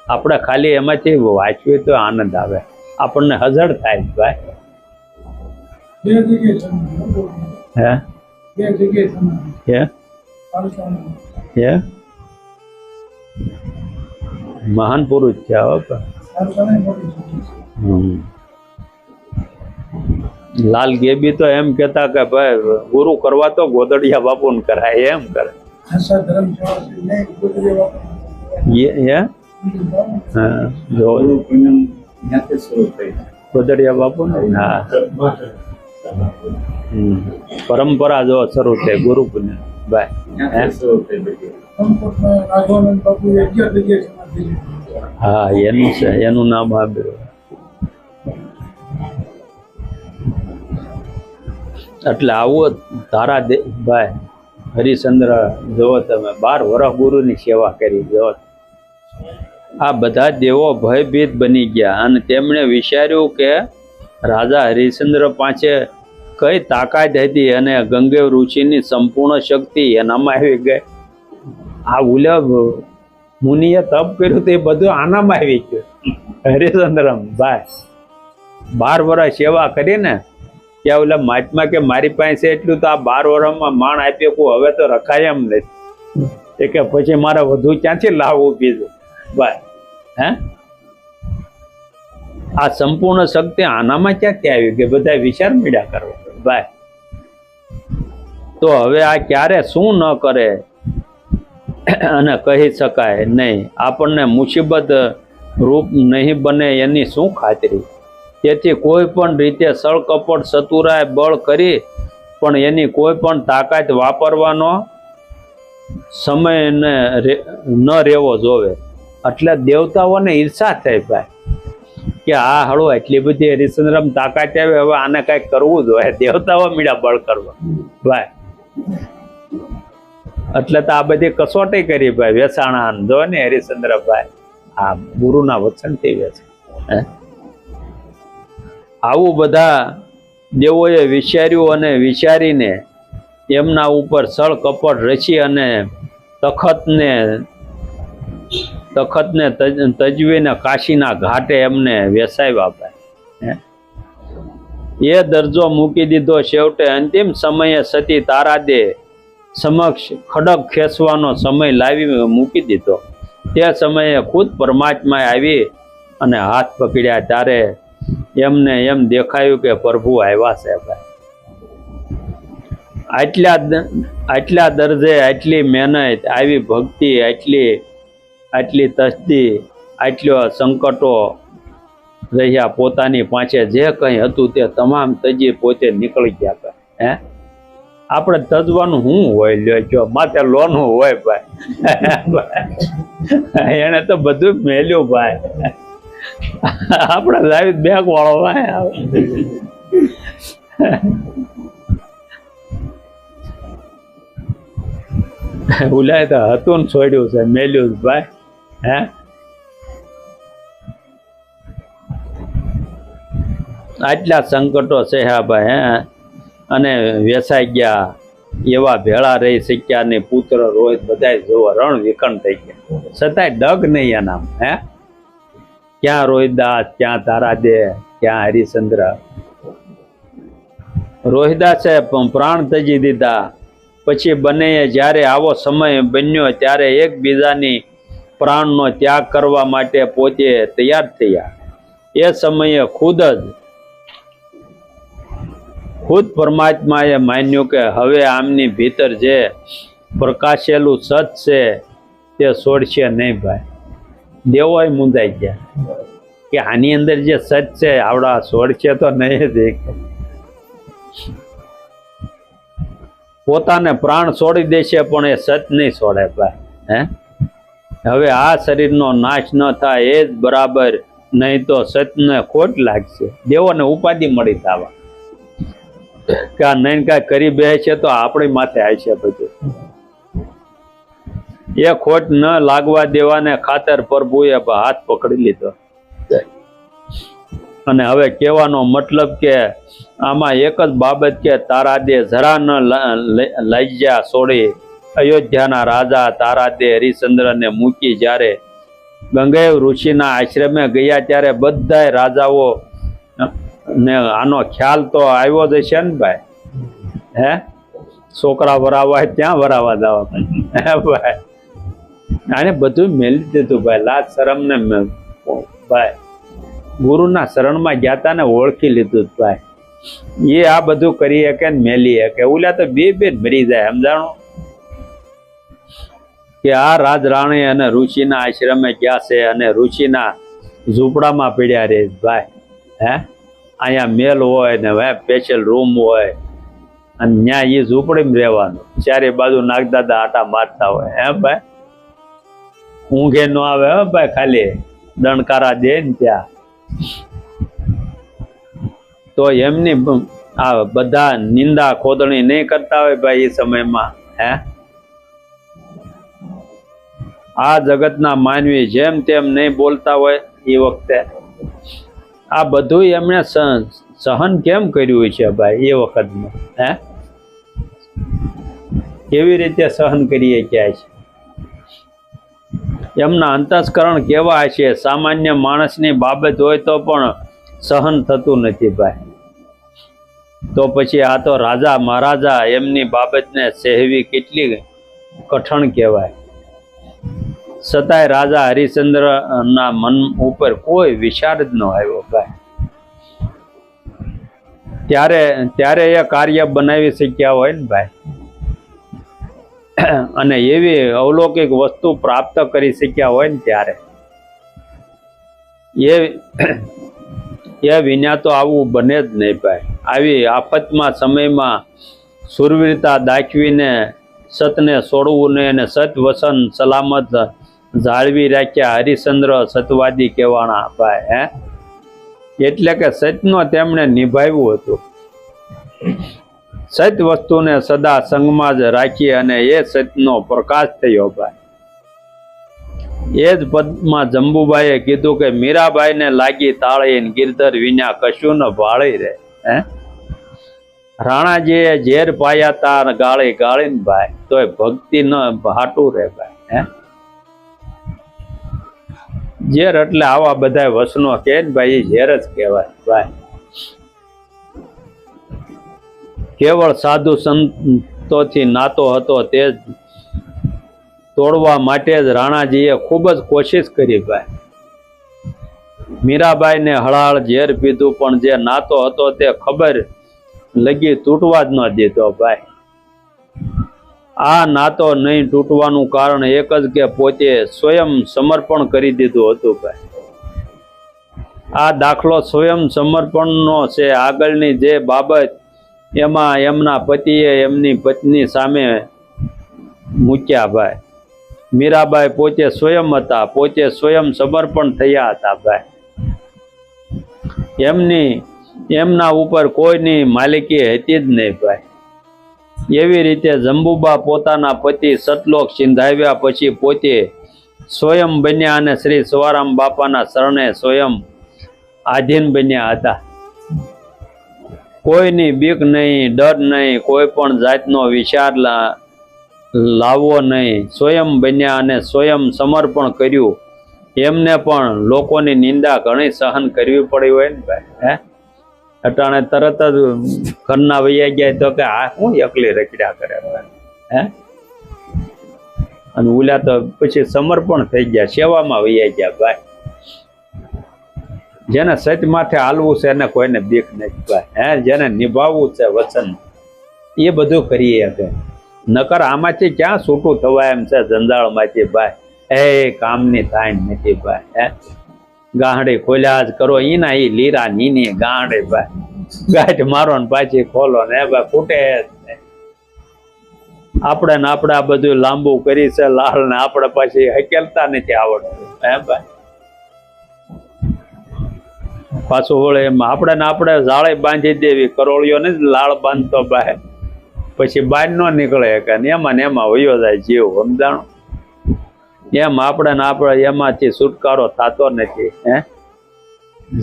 આપણે ખાલી એમાંથી વાંચવી તો આનંદ આવે, આપણને હજળ થાય ભાઈ. મહાન પુરુષ છે. લાલ ગેબી તો એમ કેતા કે ભાઈ ગુરુ કરવા તો ગોદડિયા બાપુ ને કરાય, એમ કરે. ગોદડિયા બાપુ ને પરંપરા જો શરૂ થઈ ગુરુ પુણ્ય ભાઈ. હા એનું છે, એનું નામ આપ્યું. એટલે આવો તારા ભાઈ હરિશ્ચંદ્ર જોવો તમે 12 વર્ષ ગુરુની સેવા કરી. જો આ બધા દેવો ભયભીત બની ગયા અને તેમણે વિચાર્યું કે રાજા હરિશ્ચંદ્ર પાસે કઈ તાકાત હતી અને ગંગેવ ઋષિની સંપૂર્ણ શક્તિ એનામાં આવી ગઈ. આ ઉલ્લભ મુનિએ તપ કર્યું તે બધું આનામાં આવી ગયું. હરિશ્ચંદ્ર ભાઈ 12 વર્ષ સેવા કરીને ત્યાં ઓલા મહાત્મા કે મારી પાસે એટલું તો આ 12 વર્ષમાં માણ આપ્યો કો હવે તો રખાય એમ નથી. એ કે પછી મારે વધુ ક્યાંથી લાવવું કીધું ભાઈ. આ સંપૂર્ણ શક્તિ આનામાં ક્યાંથી આવી કે બધા વિચાર મીડા કરવા ભાઈ. તો હવે આ ક્યારે શું ન કરે અને કહી શકાય નહીં. આપણને મુસીબત રૂપ નહીં બને એની શું ખાતરી? તેથી કોઈ પણ રીતે સળકપટ ચતુરાય બળ કરી પણ એની કોઈ પણ તાકાત વાપરવાનો સમય ન રહેવો જોવે. એટલે દેવતાઓને ઈર્ષા થાય ભાઈ કે આ હળો એટલી બધી હરિશ્ચંદ્રમ તાકાત આવે, હવે આને કઈક કરવું જોઈએ. દેવતાઓ મીડા બળ કરવા ભાઈ. એટલે તો આ બધી કસોટી કરી ભાઈ. વેસાણા જો ને હરિશ્ચંદ્ર ભાઈ આ ગુરુના વચનથી વેચે. આવું બધા દેવોએ વિચાર્યું અને વિચારીને એમના ઉપર સળ કપટ રચી અને તખતને તજવીને કાશીના ઘાટે એમને વેસાવ્યા ભાઈ. એ દરજ્જો મૂકી દીધો. છેવટે અંતિમ સમયે સતી તારાદે સમક્ષ ખડક ખેંચવાનો સમય લાવી મૂકી દીધો. તે સમયે ખુદ પરમાત્માએ આવી અને હાથ પકડ્યા. ત્યારે એમને એમ દેખાયું કે પ્રભુ આવ્યા છે ભાઈ. આટલા દરજે આટલી મહેનત, આવી ભક્તિ, આટલી તસ્દી, આટલો સંકટો રહ્યા પોતાની પાસે. જે કંઈ હતું તે તમામ તજી પોતે નીકળી ગયા ભાઈ. આપણે તજવાનું શું હોય? લ્યો જો માથે લોનું હોય ભાઈ. એને તો બધું મેલ્યું ભાઈ. આપણે જાવી બેગ વાળો ભાઈ. ઉલાય તો હતું ને છોડ્યું છે, મેલ્યું ભાઈ. આટલા સંકટો છે હા ભાઈ. અને વેસાઈ ગયા એવા ભેળા રહી શક્યા ને પુત્ર રોહિત બધા જોવા રણ વિખંડ થઈ ગયા. છતાંય ડગ નહીં એનામ. ક્યાં રોહિદાસ, ક્યાં તારાદે, ક્યાં હરિશ્ચંદ્ર. રોહિદાસે પ્રાણ તજી દીધા પછી બંનેએ જ્યારે આવો સમય બન્યો ત્યારે એકબીજાની પ્રાણનો ત્યાગ કરવા માટે પોતે તૈયાર થયા. એ સમયે ખુદ પરમાત્માએ માન્યું કે હવે આમની ભીતર જે પ્રકાશેલું સત છે તે છોડશે નહીં ભાઈ. દેવોય મુંજાઈ ગયા કે આની અંદર જે સત છે આવડા છોડશે તો નહીં જ. પોતાને પ્રાણ છોડી દેશે પણ એ સત નહીં છોડે ભાઈ. હવે આ શરીરનો નાશ ન થાય એ જ બરાબર, નહીં તો સતને ખોટ લાગશે. દેવોને ઉપાધિ મળી થવા કે આ નહીં કાંઈ કરી બે છે તો આપણી માથે આવશે બધું. એ ખોટ ન લાગવા દેવાને ખાતર પ્રભુએ હાથ પકડી લીધો. અને હવે કહેવાનો મતલબ કે આમાં એક જ બાબત કે તારાદે જરા ન લજ્જા છોડી અયોધ્યાના રાજા તારાદે હરિશ્ચંદ્રને મૂકી જ્યારે ગંગેવ ઋષિના આશ્રમે ગયા ત્યારે બધા રાજાઓ ને આનો ખ્યાલ તો આવ્યો જ હશે ને ભાઈ. છોકરા વરાવા ત્યાં વરાવા જવા ભાઈ. આને બધું મેલી દીધું ભાઈ. લાજ શરમ ને ભાઈ ગુરુના શરણમાં ગયા હતા ને ઓળખી લીધું ભાઈ. એ આ બધું કરી શકે ને મેલી શકે. ઓલા તો બે મરી જાય. સમજાણો કે આ રાજરાણી અને ઋષિના આશ્રમે ગયા છે અને ઋષિના ઝૂંપડામાં પીડ્યા રે ભાઈ. અહીંયા મેલ હોય ને સ્પેશિયલ રૂમ હોય અને ત્યાં એ ઝૂંપડીમાં રહેવાનું. ચારે બાજુ નાગદાદા આટા મારતા હોય. ભાઈ ઊંઘે ન આવે ભાઈ, ખાલી દણકારા દે ને ત્યાં. તો એમની આ બધા નિંદા ખોદણી નહીં કરતા હોય ભાઈ એ સમયમાં. આ જગતના માનવી જેમ તેમ નહીં બોલતા હોય એ વખતે. આ બધું એમણે સહન કેમ કર્યું છે ભાઈ એ વખતમાં. કેવી રીતે સહન કરીએ ક્યાં છે? એમના અંતસ્કરણ કેવા છે? સામાન્ય માણસની બાબત હોય તો પણ સહન થતું નથી ભાઈ. તો પછી આ તો રાજા મહારાજા એમની બાબતને સહેવી કેટલી કઠણ કહેવાય. છતાંય રાજા હરિશ્ચંદ્ર ના મન ઉપર કોઈ વિચાર જ ન આવ્યો ભાઈ. ત્યારે એ કાર્ય બનાવી શક્યા હોય ને ભાઈ, અને એવી અવલૌકિક વસ્તુ પ્રાપ્ત કરી શક્યા હોય ને ત્યારે એ વિના તો આવું બને જ નહીં ભાઈ. આવી આફતમાં સમયમાં સુરવીરતા દાખવીને સતને છોડવું નહીં અને સત વસન સલામત જાળવી રાખ્યા હરિશ્ચંદ્ર સતવાદી કહેવાના ભાઈ. એટલે કે સતનો તેમણે નિભાવ્યું હતું. સત વસ્તુને સદા સંગમાં જ રાખી અને એ સતનો પ્રકાશ થયો ભાઈ. એ જ પદમાં જંબુબાઈએ કીધું કે મીરાબાઈને લાગી તાળી ગિરધર વિના કશું ન ભાળી રહે. રાણાજીએ ઝેર પાયા તાર ગાળી ગાળીને ભાઈ તોય ભક્તિ ન હાટું રહે ભાઈ. ઝેર એટલે આવા બધા વસનો કે ભાઈ એ ઝેર જ કહેવાય ભાઈ. કેવળ સાધુ સંતોથી નાતો હતો તે તોડવા માટે જ રાણાજીએ ખૂબ જ કોશિશ કરી ભાઈ. મીરાબાઈને હળાહળ ઝેર પીધું પણ જે નાતો હતો તે ખબર લગી તૂટવા જ ન દીધો ભાઈ. આ નાતો નહીં તૂટવાનું કારણ એક જ કે પોતે સ્વયં સમર્પણ કરી દીધું હતું ભાઈ. આ દાખલો સ્વયં સમર્પણનો છે. આગળની જે બાબત એમાં એમના પતિએ એમની પત્ની સામે મૂક્યા ભાઈ. મીરાબાઈ પોતે સ્વયં હતા, પોતે સ્વયં સમર્પણ થયા હતા ભાઈ. એમના ઉપર કોઈની માલિકી હતી જ નહીં ભાઈ. એવી રીતે જંબુબા પોતાના પતિ સતલોક સિંધાવ્યા પછી પોતે સ્વયં બન્યા અને શ્રી સવારામ બાપાના શરણે સ્વયં આધીન બન્યા હતા. કોઈની બીક નહીં, ડર નહીં, કોઈ પણ જાતનો વિચાર લાવવો નહીં. સ્વયં બન્યા અને સ્વયં સમર્પણ કર્યું. એમને પણ લોકોની નિંદા ઘણી સહન કરવી પડી હોય ને ભાઈ. અટાણે તરત જ ઘરના વૈયા ગયા તો કે આ હું એકલી રખડ્યા કરે ભાઈ. હે અને ઓલા તો પછી સમર્પણ થઈ ગયા, સેવામાં વૈયા ગયા ભાઈ. જેને સત્ય માથે હાલવું છે એને કોઈને બીક નથી ભાઈ. હે જેને નિભાવવું છે વચન એ બધું કરીએ કે નકર આમાંથી ક્યાં છૂટું થવાય એમ છે જંજાળમાંથી ભાઈ. એ કામની થાય નથી ભાઈ. હે ગાંડી ખોલ્યા જ કરો ઈના ઈ લીરા નીની ગાંડી ભાઈ. ગાંઠ મારો ને પાછી ખોલો ને ભાઈ ફૂટે જ નહીં. આપણે ને આપણે આ બધું લાંબુ કરી છે લાલ ને આપણે પાછી હકેલતા નથી આવડતું. હે ભાઈ પાછું વળે એમ આપણે ને આપણે જાળે બાંધી દેવી, કરોળિયો ને લાળ બાંધતો ભાઈ પછી બહાર ન નીકળે કે એમાં ને એમાં વયો જાય જીવ. સમજાણું એમ આપણે ને આપણે એમાંથી છુટકારો થતો નથી. હે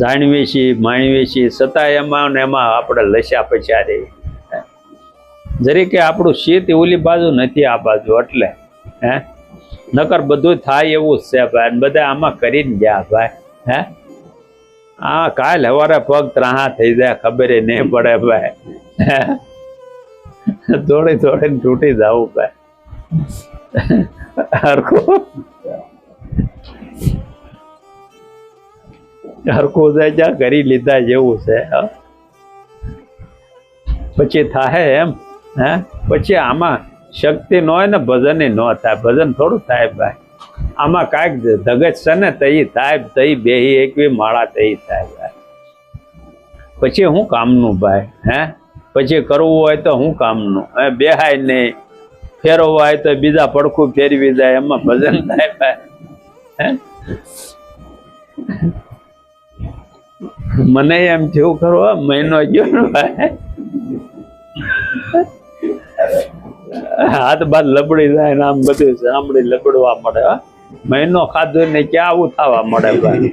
જાણવી છીએ માણવી છીએ છતાં એમાં ને એમાં આપણે લસ્યા પછ્યા રહી. જરીકે આપણું શીત ઓલી બાજુ નથી આ બાજુ એટલે. હે નકર બધું થાય એવું જ છે ભાઈ. બધા આમાં કરીને ગયા ભાઈ. હે હા કાલ હવારે પગ ત્રાહા થઈ જાય ખબર નહીં પડે ભાઈ. દોડી દોડીને તૂટી જવું ભાઈ. હરખું જાય જ્યાં કરી લીધા જેવું છે. પછી થાય એમ. હે પછી આમાં શક્તિ ન હોય ને ભજન ન થાય. ભજન થોડું થાય ભાઈ. આમાં કાંઈક ધગજ છે ને તઈ થાય, તઈ બેહી એકવી માળા તઈ થાય ભાઈ. પછી હું કામનું ભાઈ. હે પછી કરવું હોય તો હું કામનું. હે બેહાય નહીં, ફેરવવા હોય તો બીજા પડખું ફેરવી જાય, એમાં ભજન થાય ભાઈ. હે મને એમ થયું ખરો મહિનો ગયો ભાઈ, હાથ બાદ લબડી જાય ને આમ બધું સાંભળી લબડવા મળે. મહિનો ખાધો ને ક્યાં આવું થવા મળે ભાઈ.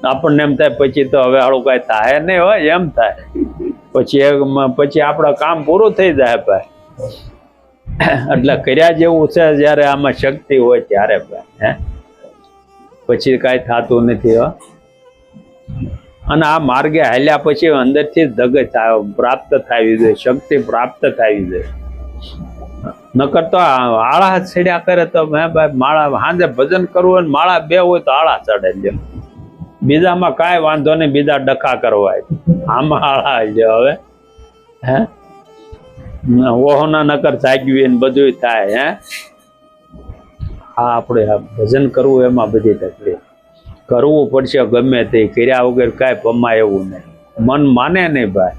આપણને એમ થાય પછી તો હવે આવું કઈ થાય નહીં હોય એમ થાય. પછી આપડે કામ પૂરું થઈ જાય ભાઈ. એટલે કર્યા જેવું છે જયારે આમાં શક્તિ હોય ત્યારે ભાઈ. હે પછી કઈ થતું નથી. અને આ માર્ગે હાલ્યા પછી અંદરથી ધગજ પ્રાપ્ત થવી જોઈએ, શક્તિ પ્રાપ્ત થવી જોઈએ. નકર તો આળા છેડ્યા કરે તો હે ભાઈ માળા સાંજે ભજન કરવું હોય માળા બે હોય તો આળા ચડે લ્યો. બીજામાં કાંઈ વાંધો નહીં, બીજા ડખા કરવાય, આમાં આળા લ્યો. હવે હે ઓહોના નકર જાગવી ને બધું થાય. હે હા આપણે ભજન કરવું એમાં બધી તકલીફ. કરવું પડશે ગમે તે, કર્યા વગર કાંઈ પમાય એવું નહીં. મન માને નહીં ભાઈ.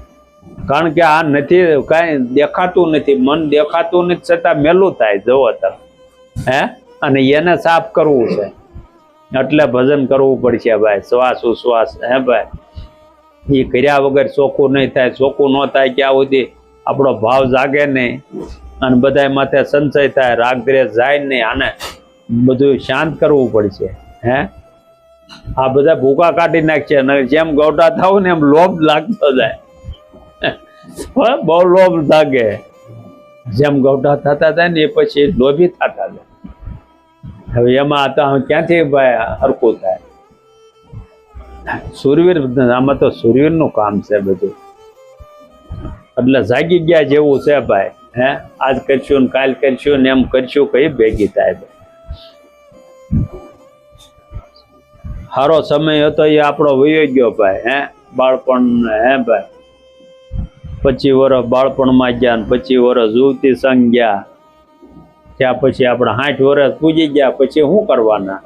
કારણ કે આ નથી કાંઈ દેખાતું નથી. મન દેખાતું નથી છતાં મેલું થાય જવો તક. હે અને એને સાફ કરવું છે એટલે ભજન કરવું પડશે ભાઈ. શ્વાસ ઉશ્વાસ હે ભાઈ એ કર્યા વગર ચોખ્ખું નહીં થાય. ચોખ્ખું ન થાય ક્યાં સુધી આપણો ભાવ જાગે નહીં અને બધા માથે સંચય થાય, રાગ દ્વેષ જાય નહીં. આને બધું શાંત કરવું પડશે. હે આ બધા ભૂકા કાઢી નાખશે. જેમ ગૌટા થાવ ને એમ લોભ લાગતો જાય. બહુ લોભ લાગે. જેમ ગૌટા થતા થાય ને એ પછી લોભી થતા જાય. હવે એમાં તો ક્યાંથી ભાઈ હરકું થાય. સુરવીર આમાં તો સુરવીર નું કામ છે બધું. એટલે જાગી ગયા જેવું છે ભાઈ. હે આજ કરશું ને કાલ કરશું ને એમ કરશું કઈ ભેગી થાય ભાઈ. સારો સમય હતો એ આપણો વયો ગયો ભાઈ. હે બાળપણ. હે ભાઈ 25 વર્ષ બાળપણમાં ગયા ને 25 વર્ષ યુવતી સંગ ગયા. ત્યાં પછી આપણે 60 વર્ષ પૂજી ગયા. પછી શું કરવાના?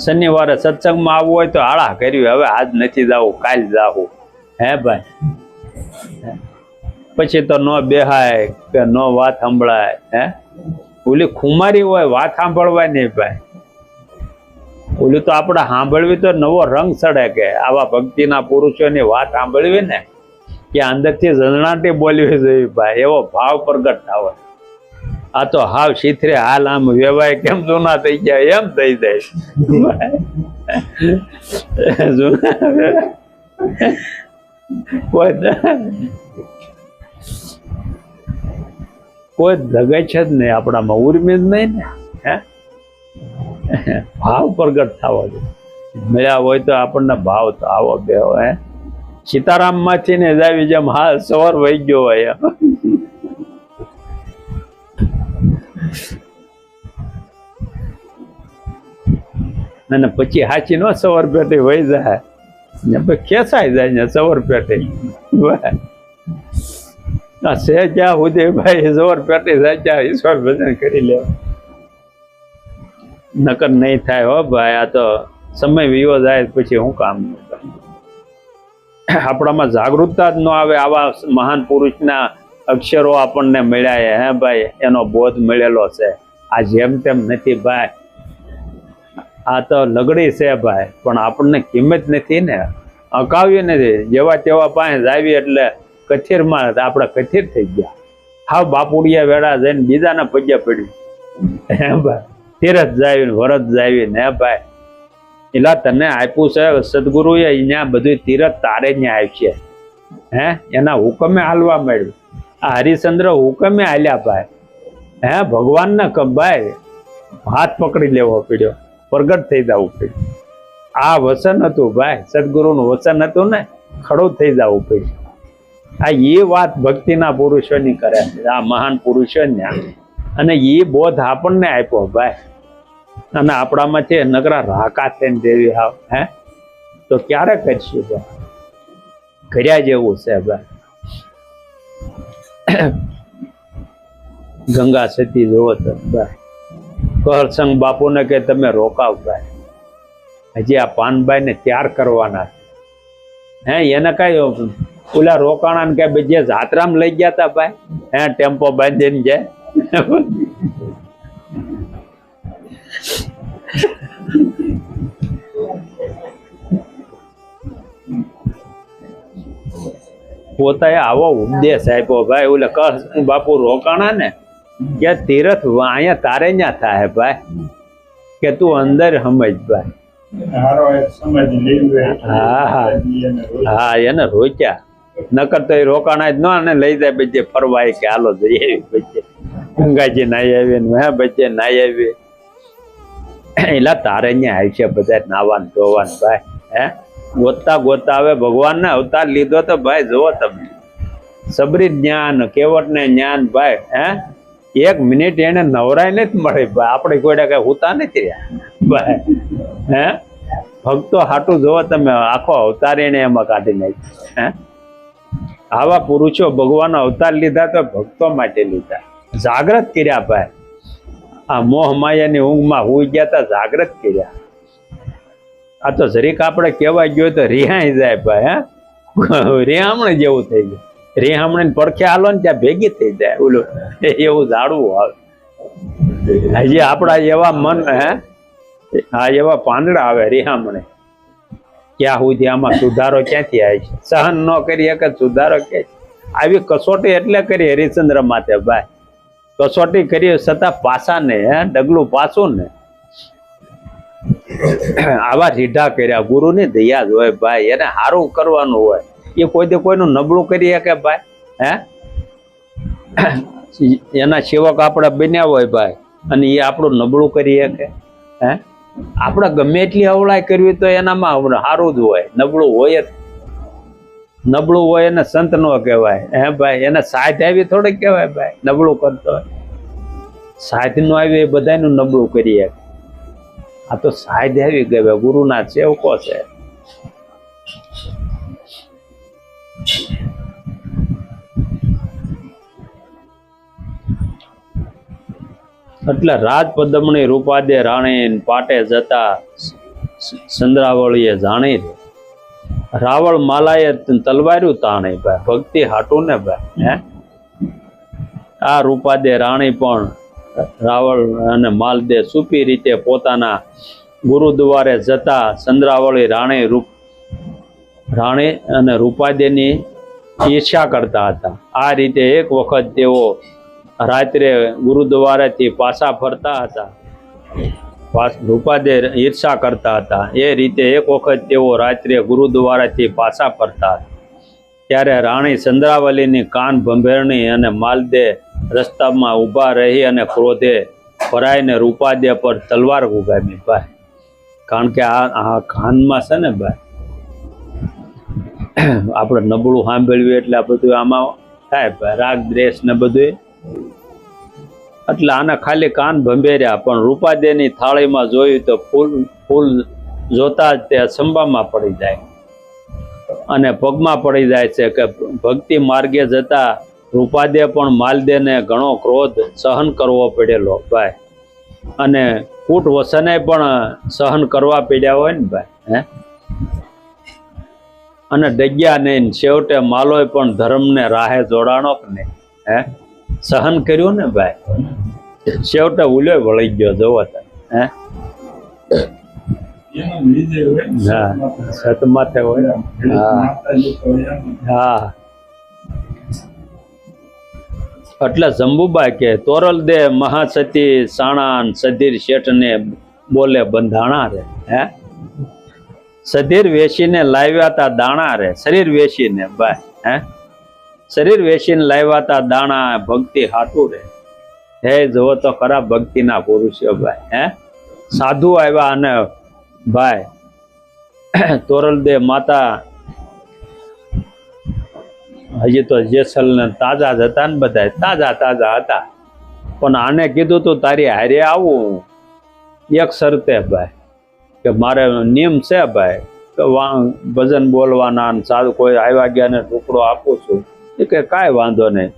શનિવારે સત્સંગમાં આવવું હોય તો આળા કર્યું, હવે આજ નથી જાવું કાલ જાવું. હે ભાઈ પછી તો ન બેહાય કે ન વાત સાંભળાય. હે ઓલી ખુમારી હોય વાત સાંભળવાય નહીં ભાઈ. ઓલું તો આપણે સાંભળવી તો નવો રંગ ચડે કે આવા ભક્તિના પુરુષોની વાત સાંભળવી ને કે અંદરથી ઝંઝણાટી બોલવી જોઈએ ભાઈ. એવો ભાવ પ્રગટ થાય. આ તો હાવ શીથરે હાલ આમ વેવાય કેમ જૂના થઈ ગયા એમ થઈ જાય. કોઈ ધગાય છે જ નહીં આપણામાં, ઉર્મી જ નહીં ને. હે ભાવ પ્રગટ થવો જોઈએ. મળ્યા હોય તો આપણને ભાવ તો આવો બે હોય. સીતારામ માંથી ને જાવી જેમ હાલ સવાર વહી ગયો હોય. અને પછી હાચી નો સવાર પેટે વહી જાય ને પછી ખેંચાઈ જાય ને સવાર પેટે જ્યાં સુધી ભાઈ સવાર પેટે જાય ત્યાં ઈશ્વર ભજન કરી લેવા, નકર નહીં થાય હો ભાઈ. આ તો સમય વિયો જાય પછી હું કામ આપણામાં જાગૃતતા જ ન આવે. આવા મહાન પુરુષના અક્ષરો આપણને મળ્યા હે ભાઈ, એનો બોધ મળેલો છે. આ જેમ તેમ નથી ભાઈ, આ તો લગડી છે ભાઈ, પણ આપણને કિંમત નથી ને, અકાવ્યું નથી. જેવા તેવા પાસે જાવી એટલે કથિરમાં આપણે કથિર થઈ ગયા. હા બાપુડિયા વેળા જઈને બીજાના પગ્યા પડ્યું હે ભાઈ, તીરથ જાવીને વરત જાવીને હે ભાઈ. એટલે તને આપ્યું છે સદગુરુએ, અહીંયા બધું તીરથ તારે ત્યાં આવશે હે, એના હુકમે હાલવા મળ્યું. આ હરિશ્ચંદ્ર હુકમે હાલ્યા ભાઈ હે, ભગવાનને ભાઈ હાથ પકડી લેવો પડ્યો, પ્રગટ થઈ જવું પડ્યું. આ વચન હતું ભાઈ, સદગુરુનું વચન હતું ને, ખડું થઈ જવું પડ્યું. આ એ વાત ભક્તિના પુરુષોની કરે છે, આ મહાન પુરુષોને, અને એ બોધ આપણને આપ્યો ભાઈ. અને આપણામાં છે નકરા રાકા થઈને દેવી હાવ હે, તો ક્યારે કરશું ભાઈ? કર્યા જેવું છે ભાઈ. ગંગા સતી જોવો તો ભાઈ, કરસંગ બાપુને કે તમે રોકાવ ભાઈ, હજી આ પાનભાઈ ને તૈયાર કરવાના હે. એને કઈ ઓલા રોકાણા કે જે જાત્રામાં લઈ ગયા તા ભાઈ હે, ટેમ્પો બાંધીને જાય. પોતાએ આવો ઉપદેશ આપ્યો ભાઈ, ઓલે કરસંગ બાપુ રોકાણા ને કે તીરથ અહીંયા તારે ત્યાં થાય ભાઈ, કે તું અંદર સમજ ભાઈ. હા એને રોક્યા, નકર તો એ રોકાણા જ ન ને લઈ જાય બચ્ચે ફરવા, કે હાલો જઈએ બચ્ચે ગંગાજી નાઈ આવી ને હે બચ્ચે નાઈ આવી. એટલે તારે અહીંયા આવશે બધા નાવાન ધોવાન ભાઈ હે, ગોતતા ગોતતા આવે ભગવાન ને અવતાર લીધો તો ભાઈ જોવો તમે, સબરી જ્ઞાન કેવટ ને જ્ઞાન ભાઈ હે. એક મિનિટ એને નવરાય નથી મળે ભાઈ, આપણે કોઈ કઈ હોતા નથી રહ્યા ભાઈ હે. ભક્તો હાટું જોવો તમે, આખો અવતાર એને એમાં કાઢી નાખ્યો હે. આવા પુરુષો ભગવાન અવતાર લીધા તો ભક્તો માટે લીધા, જાગ્રત કર્યા ભાઈ. આ મોહ માયાની ઊંઘમાં હુઈ ગયા તા, જાગ્રત કર્યા. આ તો જરીક આપણે કહેવાય ગયો તો રિહાઈ જાય ભાઈ હે, રેહામણ જેવું થઈ ગયું. રેહામણ પડખે હાલો ને ત્યાં ભેગી થઈ જાય ઓલું, એવું જાડવું આવે. હજી આપણા એવા મન હે, હા એવા પાંદડા આવે રેહામણે. ક્યાં સુધી આમાં સુધારો ક્યાંથી આવે છે? સહન ન કરી શકે સુધારો ક્યાં? આવી કસોટી એટલે કરી હરિશ્ચંદ્ર માથે ભાઈ, કસોટી કરી છતાં પાછા ને હે, ડગલું પાછું ને. આવા રીઢા કર્યા, ગુરુની દયા જ હોય ભાઈ, એને સારું કરવાનું હોય. એ કોઈ કોઈનું નબળું કરી શકે ભાઈ હે. એના સેવક આપણે બન્યા હોય ભાઈ, અને એ આપણું નબળું કરી શકે હે. આપણે ગમે એટલી અવળાઈ કરવી તો એનામાં સારું જ હોય, નબળું હોય જ. નબળું હોય એને સંત નો કહેવાય હે ભાઈ, એને સાથ આવી થોડીક કહેવાય ભાઈ, નબળું કરતો હોય. સાથ નો આવી એ બધાનું નબળું કરી શકે. આ તો સાથ આવી કહેવાય, ગુરુના સેવકો છે. એટલે રાજપદમણી રૂપાદે રાણી પાટે જતા સંદ્રાવળીએ જાણી, રાવળ માલાએ તલવાર્યું તાણી ભાઈ, ભક્તિ હાટું ને ભાઈ હે. આ રૂપાદે રાણી પણ રાવળ અને માલદે સુપી રીતે પોતાના ગુરુદ્વારે જતા સંદ્રાવળી રાણી અને રૂપાદેની ઈચ્છા કરતા હતા. આ રીતે એક વખત તેઓ રાત્રે ગુરુદ્વારેથી પાછા ફરતા હતા, રૂપાદે ઈર્ષા કરતા હતા. એ રીતે એક વખત તેઓ રાત્રે ગુરુદ્વારાથી પાછા ફરતા હતા, ત્યારે રાણી ચંદ્રાવલીની કાન ભંભેરણી અને માલદે રસ્તામાં ઊભા રહી અને ક્રોધે ભરાઈને રૂપાદે પર તલવાર ઉગામી ભાઈ. કારણ કે આ કાનમાં છે ને ભાઈ, આપણે નબળું સાંભળ્યું એટલે આ બધું આમાં થાય ભાઈ, રાગ દ્વેષ ને બધું એટલે આને ખાલી કાન ભંભેર્યા, પણ રૂપાદેની થાળીમાં જોયું તો ફૂલ ફૂલ જોતા જ તે સંભામાં પડી જાય અને પગમાં પડી જાય છે કે ભક્તિ માર્ગે જતા રૂપાદે પણ માલદેને ઘણો ક્રોધ સહન કરવો પડેલો ભાઈ, અને કૂટ વસને પણ સહન કરવા પડ્યા હોય ને ભાઈ. અને ડગ્યા નહીં, છેવટે માલોય પણ ધર્મને રાહે જોડાણો કે નહીં. સહન કર્યું ને ભાઈ, છેવટે ઉલ્યો વળી ગયો. જોવો તમે હા, સત માથે હોય. હા, એટલે જંબુબાઈ કે તોરલ દે મહાસતી સાણા સધીર શેઠ ને બોલે બંધાણા રે. સધીર વેચીને લાવ્યા તા દાણા રે, શરીર વેચીને ભાઈ. શરીર વેચીને લાવ્યા તા દાણા ભક્તિ હાટું રે. હે જોવો તો ખરા ભક્તિના પુરુષો ભાઈ. સાધુ આવ્યા અને ભાઈ તોરલ દે માતા હજી તો જેસલ ને તાજા જ હતા ને બધા, તાજા હતા. પણ આને કીધું તું તારી હારે આવું એક શરતે ભાઈ, કે મારે નિયમ છે ભાઈ કે ભજન બોલવાના, સારું કોઈ આવ્યા ગયા ને ટુકડો આપું છું. એ કે કાંઈ વાંધો નહીં,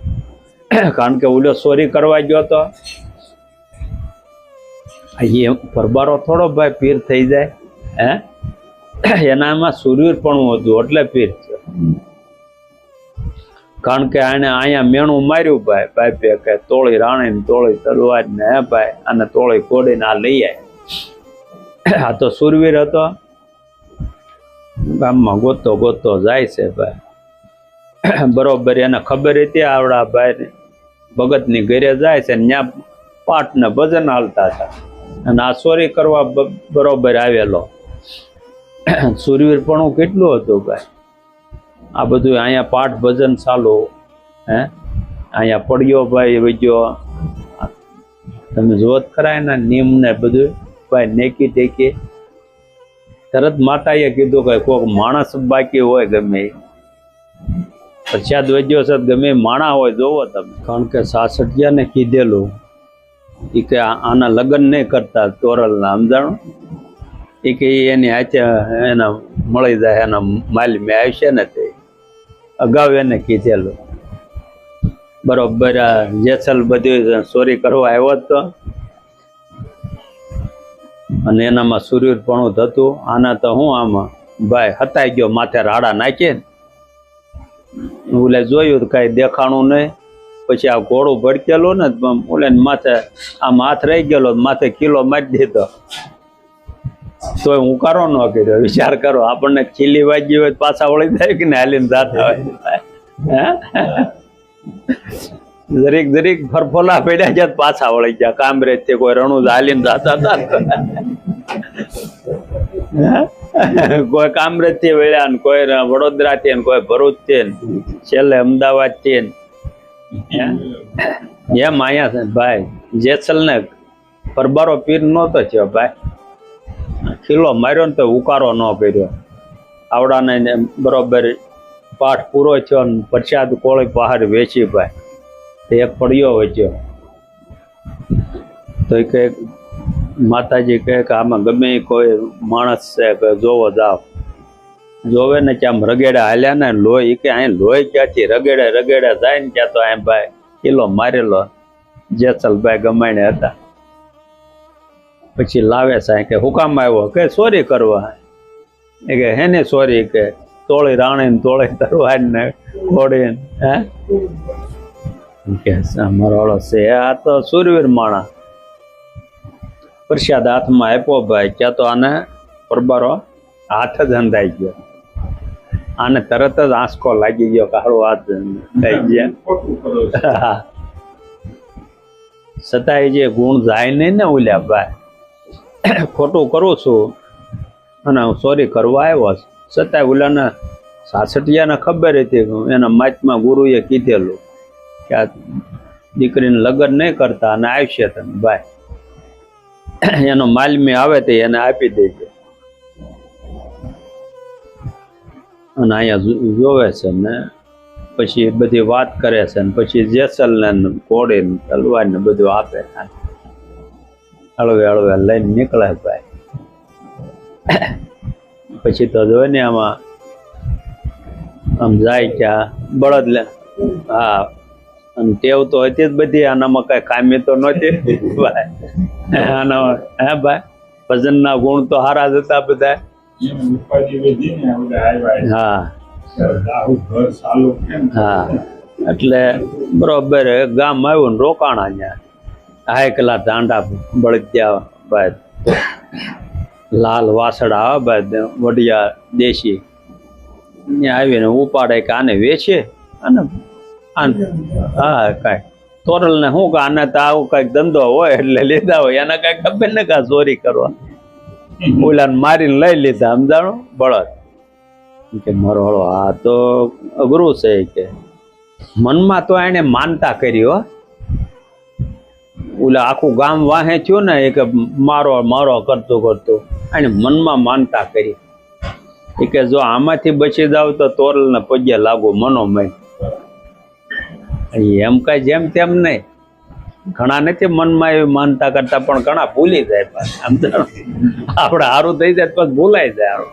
કારણ કે ઓલો ચોરી કરવા ગયો તો એ પરબારો થોડો ભાઈ પીર થઈ જાય. એનામાં સુરવીરપણું હતું એટલે પીર છે. કારણ કે આને અહીંયા મેણું માર્યું ભાઈ, પાઇપે કે તોળી રાણી ને તોળી તલવાર ને ભાઈ, અને તોળી કોડીને આ લઈ આવે. આ તો સુરવીર હતો. ગામમાં ગોતતો જાય છે ભાઈ. બરોબર એને ખબર હતી આવડા ભાઈ ભગતની ઘરે જાય છે, ત્યાં પાઠ ને ભજન હાલતા હતા, અને આ ચોરી કરવા બરોબર આવેલો. સુરવીરપણું કેટલું હતું ભાઈ. આ બધું અહીંયા પાઠ ભજન ચાલુ. અહીંયા પડ્યો ભાઈ વજ્યો. તમે જોત ખરા એના નિયમ ને બધું ભાઈ, નેકી ટેકી. તરત માતાએ કીધું કે કોઈક માણસ બાકી હોય ગમે પ્રસાદ વજ્યો છે, ગમે માણા હોય જોવો તમે. કારણ કે સાસઠિયાને કીધેલું એ કે આના લગ્ન નહીં કરતા તોરલના, સમજાણું. એ કે એની હાથે એના મળી જાય, એના માલ મેં આવશે ને તે અગાઉ એને કીધેલું. બરોબર જેસલ બધી ચોરી કરવા આવ્યો હતો, અને એનામાં સુરવીરપણું થતું. આના તો હું આમાં ભાઈ હતાઈ ગયો, માથે રાડા નાખીએ ને ઓલે જોયું કઈ દેખાણું નહીં. પછી આ ઘોડું ભડકેલું ને ઓલે માથે આમ હાથ રહી ગયેલો, માથે કિલો મારી દીધો. તોય હુંકારો ન કર્યો. વિચાર કરો, આપણને ખીલી વાગી હોય પાછા વળી જાય કે ને હાલીને જાતા હોય. જરીક ફરફોલા પડ્યા છે પાછા વળી ગયા. કામરેજ થી કોઈ રણું હાલીને જાતા હતા, કોઈ કામરેજ થી વળ્યા ને કોઈ વડોદરા થી ને કોઈ ભરૂચ થી ને છેલ્લે અમદાવાદ થી ને. એમ અહીંયા છે ભાઈ. જેસલ ને પરબારો પીર નહોતો થયો ભાઈ. ખીલો માર્યો ને તો ઉકારો ન કર્યો. આવડાને બરોબર પાઠ પૂરો થયો ને પ્રસાદ કોળી પહાડ વેચી ભાઈ. એક પડ્યો વચ્યો તો એ કે માતાજી કહે કે આમાં ગમે કોઈ માણસ છે કે જોવો જાવ. જોવે ને કે આમ રગેડા હાલ્યા ને લોહી, કે અહીં લોહી ક્યાંથી રગેડે જાય ને ક્યાં તો અહીં ભાઈ કિલો મારેલો જેસલભાઈ ગમાઈને હતા. પછી લાવે સાહેબ કે હુકામ આવ્યો, કે ચોરી કરવા. એ કે હેને ચોરી, કે તોળી રાણી ને તોળી તરવાર ને ઘોડી. કે મારો વાળો છે આ તો સુરવીર માણા. પ્રસાદ હાથમાં આપ્યો ભાઈ, ક્યાં તો આને પરબારો હાથ જ અંધાઈ ગયો. આને તરત જ આંસકો લાગી ગયો, કાળો હાથ થઈ ગયા. છતાંય જે ગુણ જાય નહીં ને ઓલ્યા ભાઈ, ખોટું કરું છું અને હું ચોરી કરવા આવ્યો. છતાંય ઓલાને સાસઠિયાને ખબર હતી, એના માચમાં ગુરુએ કીધેલું કે આ દીકરીને લગ્ન નહીં કરતા અને આવશે તમે ભાઈ, એનો માલમી આવે તે એને આપી દેજો. અને અહીંયા જોવે છે ને પછી બધી વાત કરે છે ને પછી જેસલ ને ઘોડે ને તલવાર ને બધું આપે. હળવે હળવે લઈને નીકળે ભાઈ. પછી તો જો ને આમાં આમ જાય ત્યાં બળદ લે. હા, અને ટેવ તો હતી જ બધી, આનામાં કઈ ખામી તો નહોતી ભાઈ. આના હે ભાઈ, ભજન ના ગુણ તો સારા જ હતા બધા. હા હા, એટલે બરોબર ગામ આવ્યું ને રોકાણા ત્યાં. હાયકલા દાંડા બળદ્યા ભાઈ, લાલ વાસડા આવે ભાઈ વડિયા દેશી. ત્યાં આવીને ઉપાડે કે આને વેચે. અને હા કાંઈ તોરલ ને શું કે આને તો આવું કઈક ધંધો હોય એટલે લીધા હોય, એને કઈ ખબર ને કા ચોરી કરવા. ઓલાને મારીને લઈ લીધા, સમજાણો બળદ. કે મારો હળો આ તો અઘરું છે કે મનમાં તો એને માનતા કરી હો. ઓલા આખું ગામ વાહે થયું ને એ કે મારો મારો કરતો કરતો એને મનમાં માનતા કરી કે જો આમાંથી બચી જાવ તો તોરલ ને પગે લાગુ મનોમય. એમ કઈ જેમ તેમ નહીં, ઘણા નથી મનમાં એવી માનતા કરતા પણ ઘણા ભૂલી જાય. આપડે સારું થઈ જાય પછી ભૂલાઈ જાય.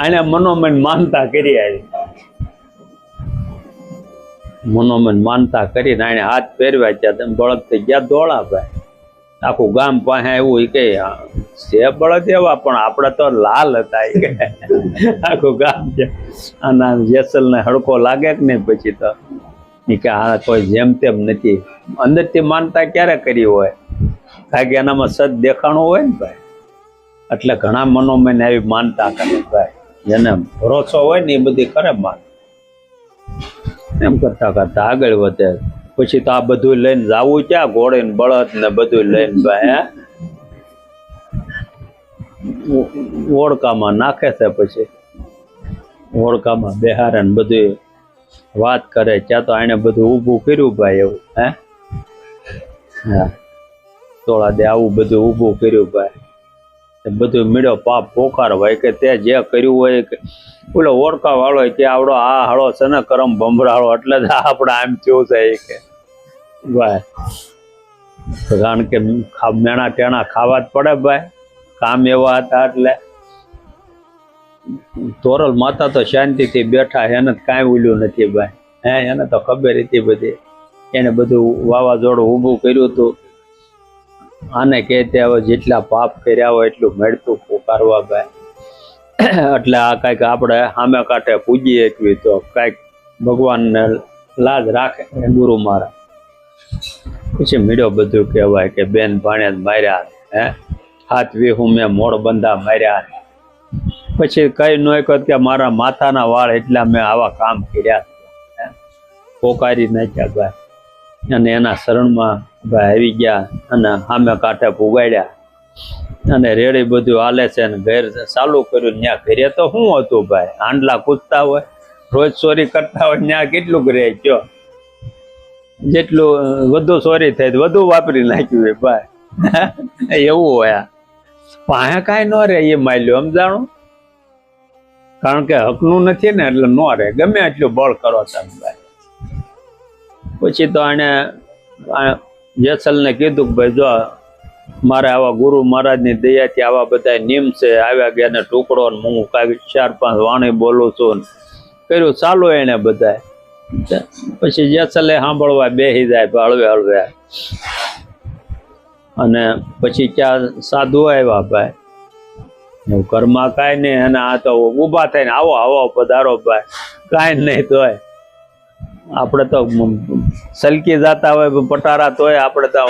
આને મનોમન માનતા કરી આવી, મનોમન માનતા કરીને આને હાથ પહેરવા ગયા. તમે બળદ થઈ ગયા દોડા ભાઈ. આખું ગામ પાસે એવું કે છે બળદ એવા પણ આપડે તો લાલ હતા કે આખું ગામ છે. આના જેસલ ને હડકો લાગે કે નહીં પછી તો કે આ કોઈ જેમ તેમ નથી. અંદરથી માનતા ક્યારે કરી હોય, કારણ કે એનામાં સદ દેખાણું હોય ને ભાઈ. એટલે ઘણા મનોમન આવી માનતા કરે ભાઈ, જેને ભરોસો હોય ને એ બધી કરે માન. એમ કરતા કરતા આગળ વધે. પછી તો આ બધું લઈને જાવું ક્યાં, ઘોડે ને બળદ ને બધું લઈને ભાઈ ઓળકામાં નાખે છે. પછી ઓળકામાં બેહારે ને બધું વાત કરે. ત્યાં તો એને બધું ઊભું કર્યું ભાઈ એવું. હે હા, તોળા દે આવું બધું ઊભું કર્યું ભાઈ. બધું મીડો પાપ પોકાર હોય કે તે જે કર્યું હોય કે ઓલો ઓળખા વાળો કે આવડો આ હળો છે ને કરમ ભંભરાળો એટલે જ આપણે આમ થયું છે કે ભાઈ. કારણ કે મેણા ટેણા ખાવા જ પડે ભાઈ, કામ એવા હતા. એટલે તોરલ માતા તો શાંતિથી બેઠા, એને કાંઈ ઉલ્યું નથી ભાઈ. હે એને તો ખબર હતી બધી. એને બધું વાવાઝોડું ઊભું કર્યું હતું. આને કે હવે જેટલા પાપ કર્યા હોય એટલું મળતું પોકારવા ભાઈ. એટલે આ કઈક આપણે સામે કાંઠે પૂજી એકવી તો કઈક ભગવાનને લાજ રાખે ગુરુ મારા. પછી મીડ્યો બધું કહેવાય કે બેન ભાણે માર્યા, હે હાથ વિહું મેં મોડ બંધા માર્યા. પછી કઈ ન કહત કે મારા માથાના વાળ એટલા મેં આવા કામ કર્યા, પોકારી નાખ્યા ભાઈ. અને એના શરણમાં ભાઈ આવી ગયા અને સામે કાંઠે પુગાડ્યા. અને રેડી બધું હાલે છે ને ઘર ચાલુ કર્યું. ત્યાં ઘરે તો શું હતું ભાઈ, આંડલા કૂદતા હોય, રોજ ચોરી કરતા હોય. ત્યાં કેટલું રહે કયો, જેટલું વધુ ચોરી થાય વધુ વાપરી નાખ્યું હોય ભાઈ. એવું હોય. પાસે કાંઈ ન રહે એ માલ્યું, સમજાણું. કારણ કે હકનું નથી ને એટલે ન રહે, ગમે એટલું બળ કરો તમે ભાઈ. પછી તો આને જેસલ ને કીધું કે ભાઈ જો મારે આવા ગુરુ મહારાજની દયાથી આવા બધા નિયમ છે, આવ્યા ગયા ને ટુકડો ને હું કાંઈક 4-5 વાણી બોલું છું કર્યું. ચાલુ એને બધા. પછી જેસલે સાંભળવા બેસી જાય હળવે હળવે. અને પછી ક્યાં સાધુ આવ્યા ભાઈ, ઘરમાં કાંઈ નહીં. અને આ તો ઊભા થઈને આવો આવો પધારો ભાઈ, કાંઈ નહીં તોય આપણે તો સલકી જતા હોય પટારા તોય આપણે તો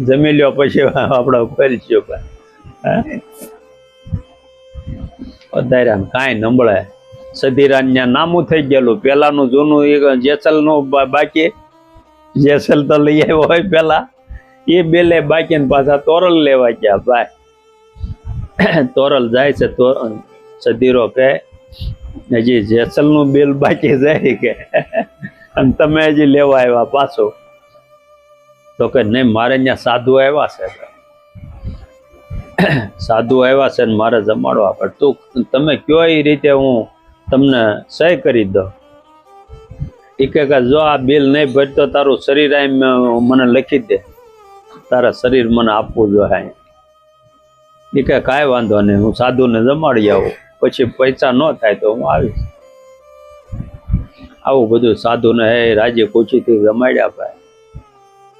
જમી લ્યો પછી આપણે કરીશું ભાઈ. વધાર્યા કાંઈ નંબળે. સધીરાન ત્યાં નામું થઈ ગયેલું. પેલાનું જૂનું જેસલ નું બાકી, જેસલ તો લઈ આવ્યો હોય પેલા, એ બેલે બાકી ને પાછા તોરલ લેવા ગયા ભાઈ. તોરલ જાય છે તો સધીરો કે હજી જેસલ નું બિલ બાકી જાય કે અને તમે હજી લેવા આવ્યા પાછો. તો કે નહીં, મારે ત્યાં સાધુ આવ્યા છે, સાધુ આવ્યા છે ને મારે જમાડવા પડે. તું તમે કયો એ રીતે હું તમને સહી કરી દઉં. એ કે જો આ બિલ નહીં ભરતો તારું શરીર આમ મને લખી દે, તારા શરીર મને આપવું જોઈએ. એ કે કાંઈ વાંધો નહીં, હું સાધુને જમાડી આવું, પછી પૈસા ન થાય તો હું આવીશ. આવું બધું સાધુને હે રાજી ખુશીથી જમાડ્યા ભાઈ.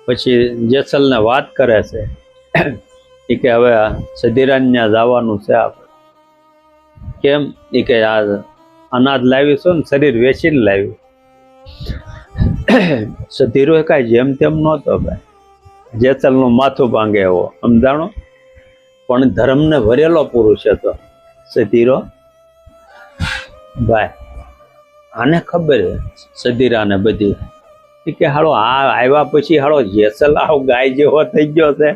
પછી જેસલને વાત કરે છે એ કે હવે સધીરાને ત્યાં જવાનું છે આપણે. કેમ? એ કે આ અનાજ લાવીશું ને શરીર વેચીને લાવ્યું. સધીરો કાંઈ જેમ તેમ નહોતો ભાઈ, જેસલનું માથું ભાંગે એવો, સમજાણો. પણ ધર્મને ભરેલો પુરુષ હતો સધીરો ભાઈ. આને ખબર સધીરાને બધી. એ કે હાલો આ આવ્યા પછી હાલો જેસલ આવ ગાય જેવો થઈ ગયો છે,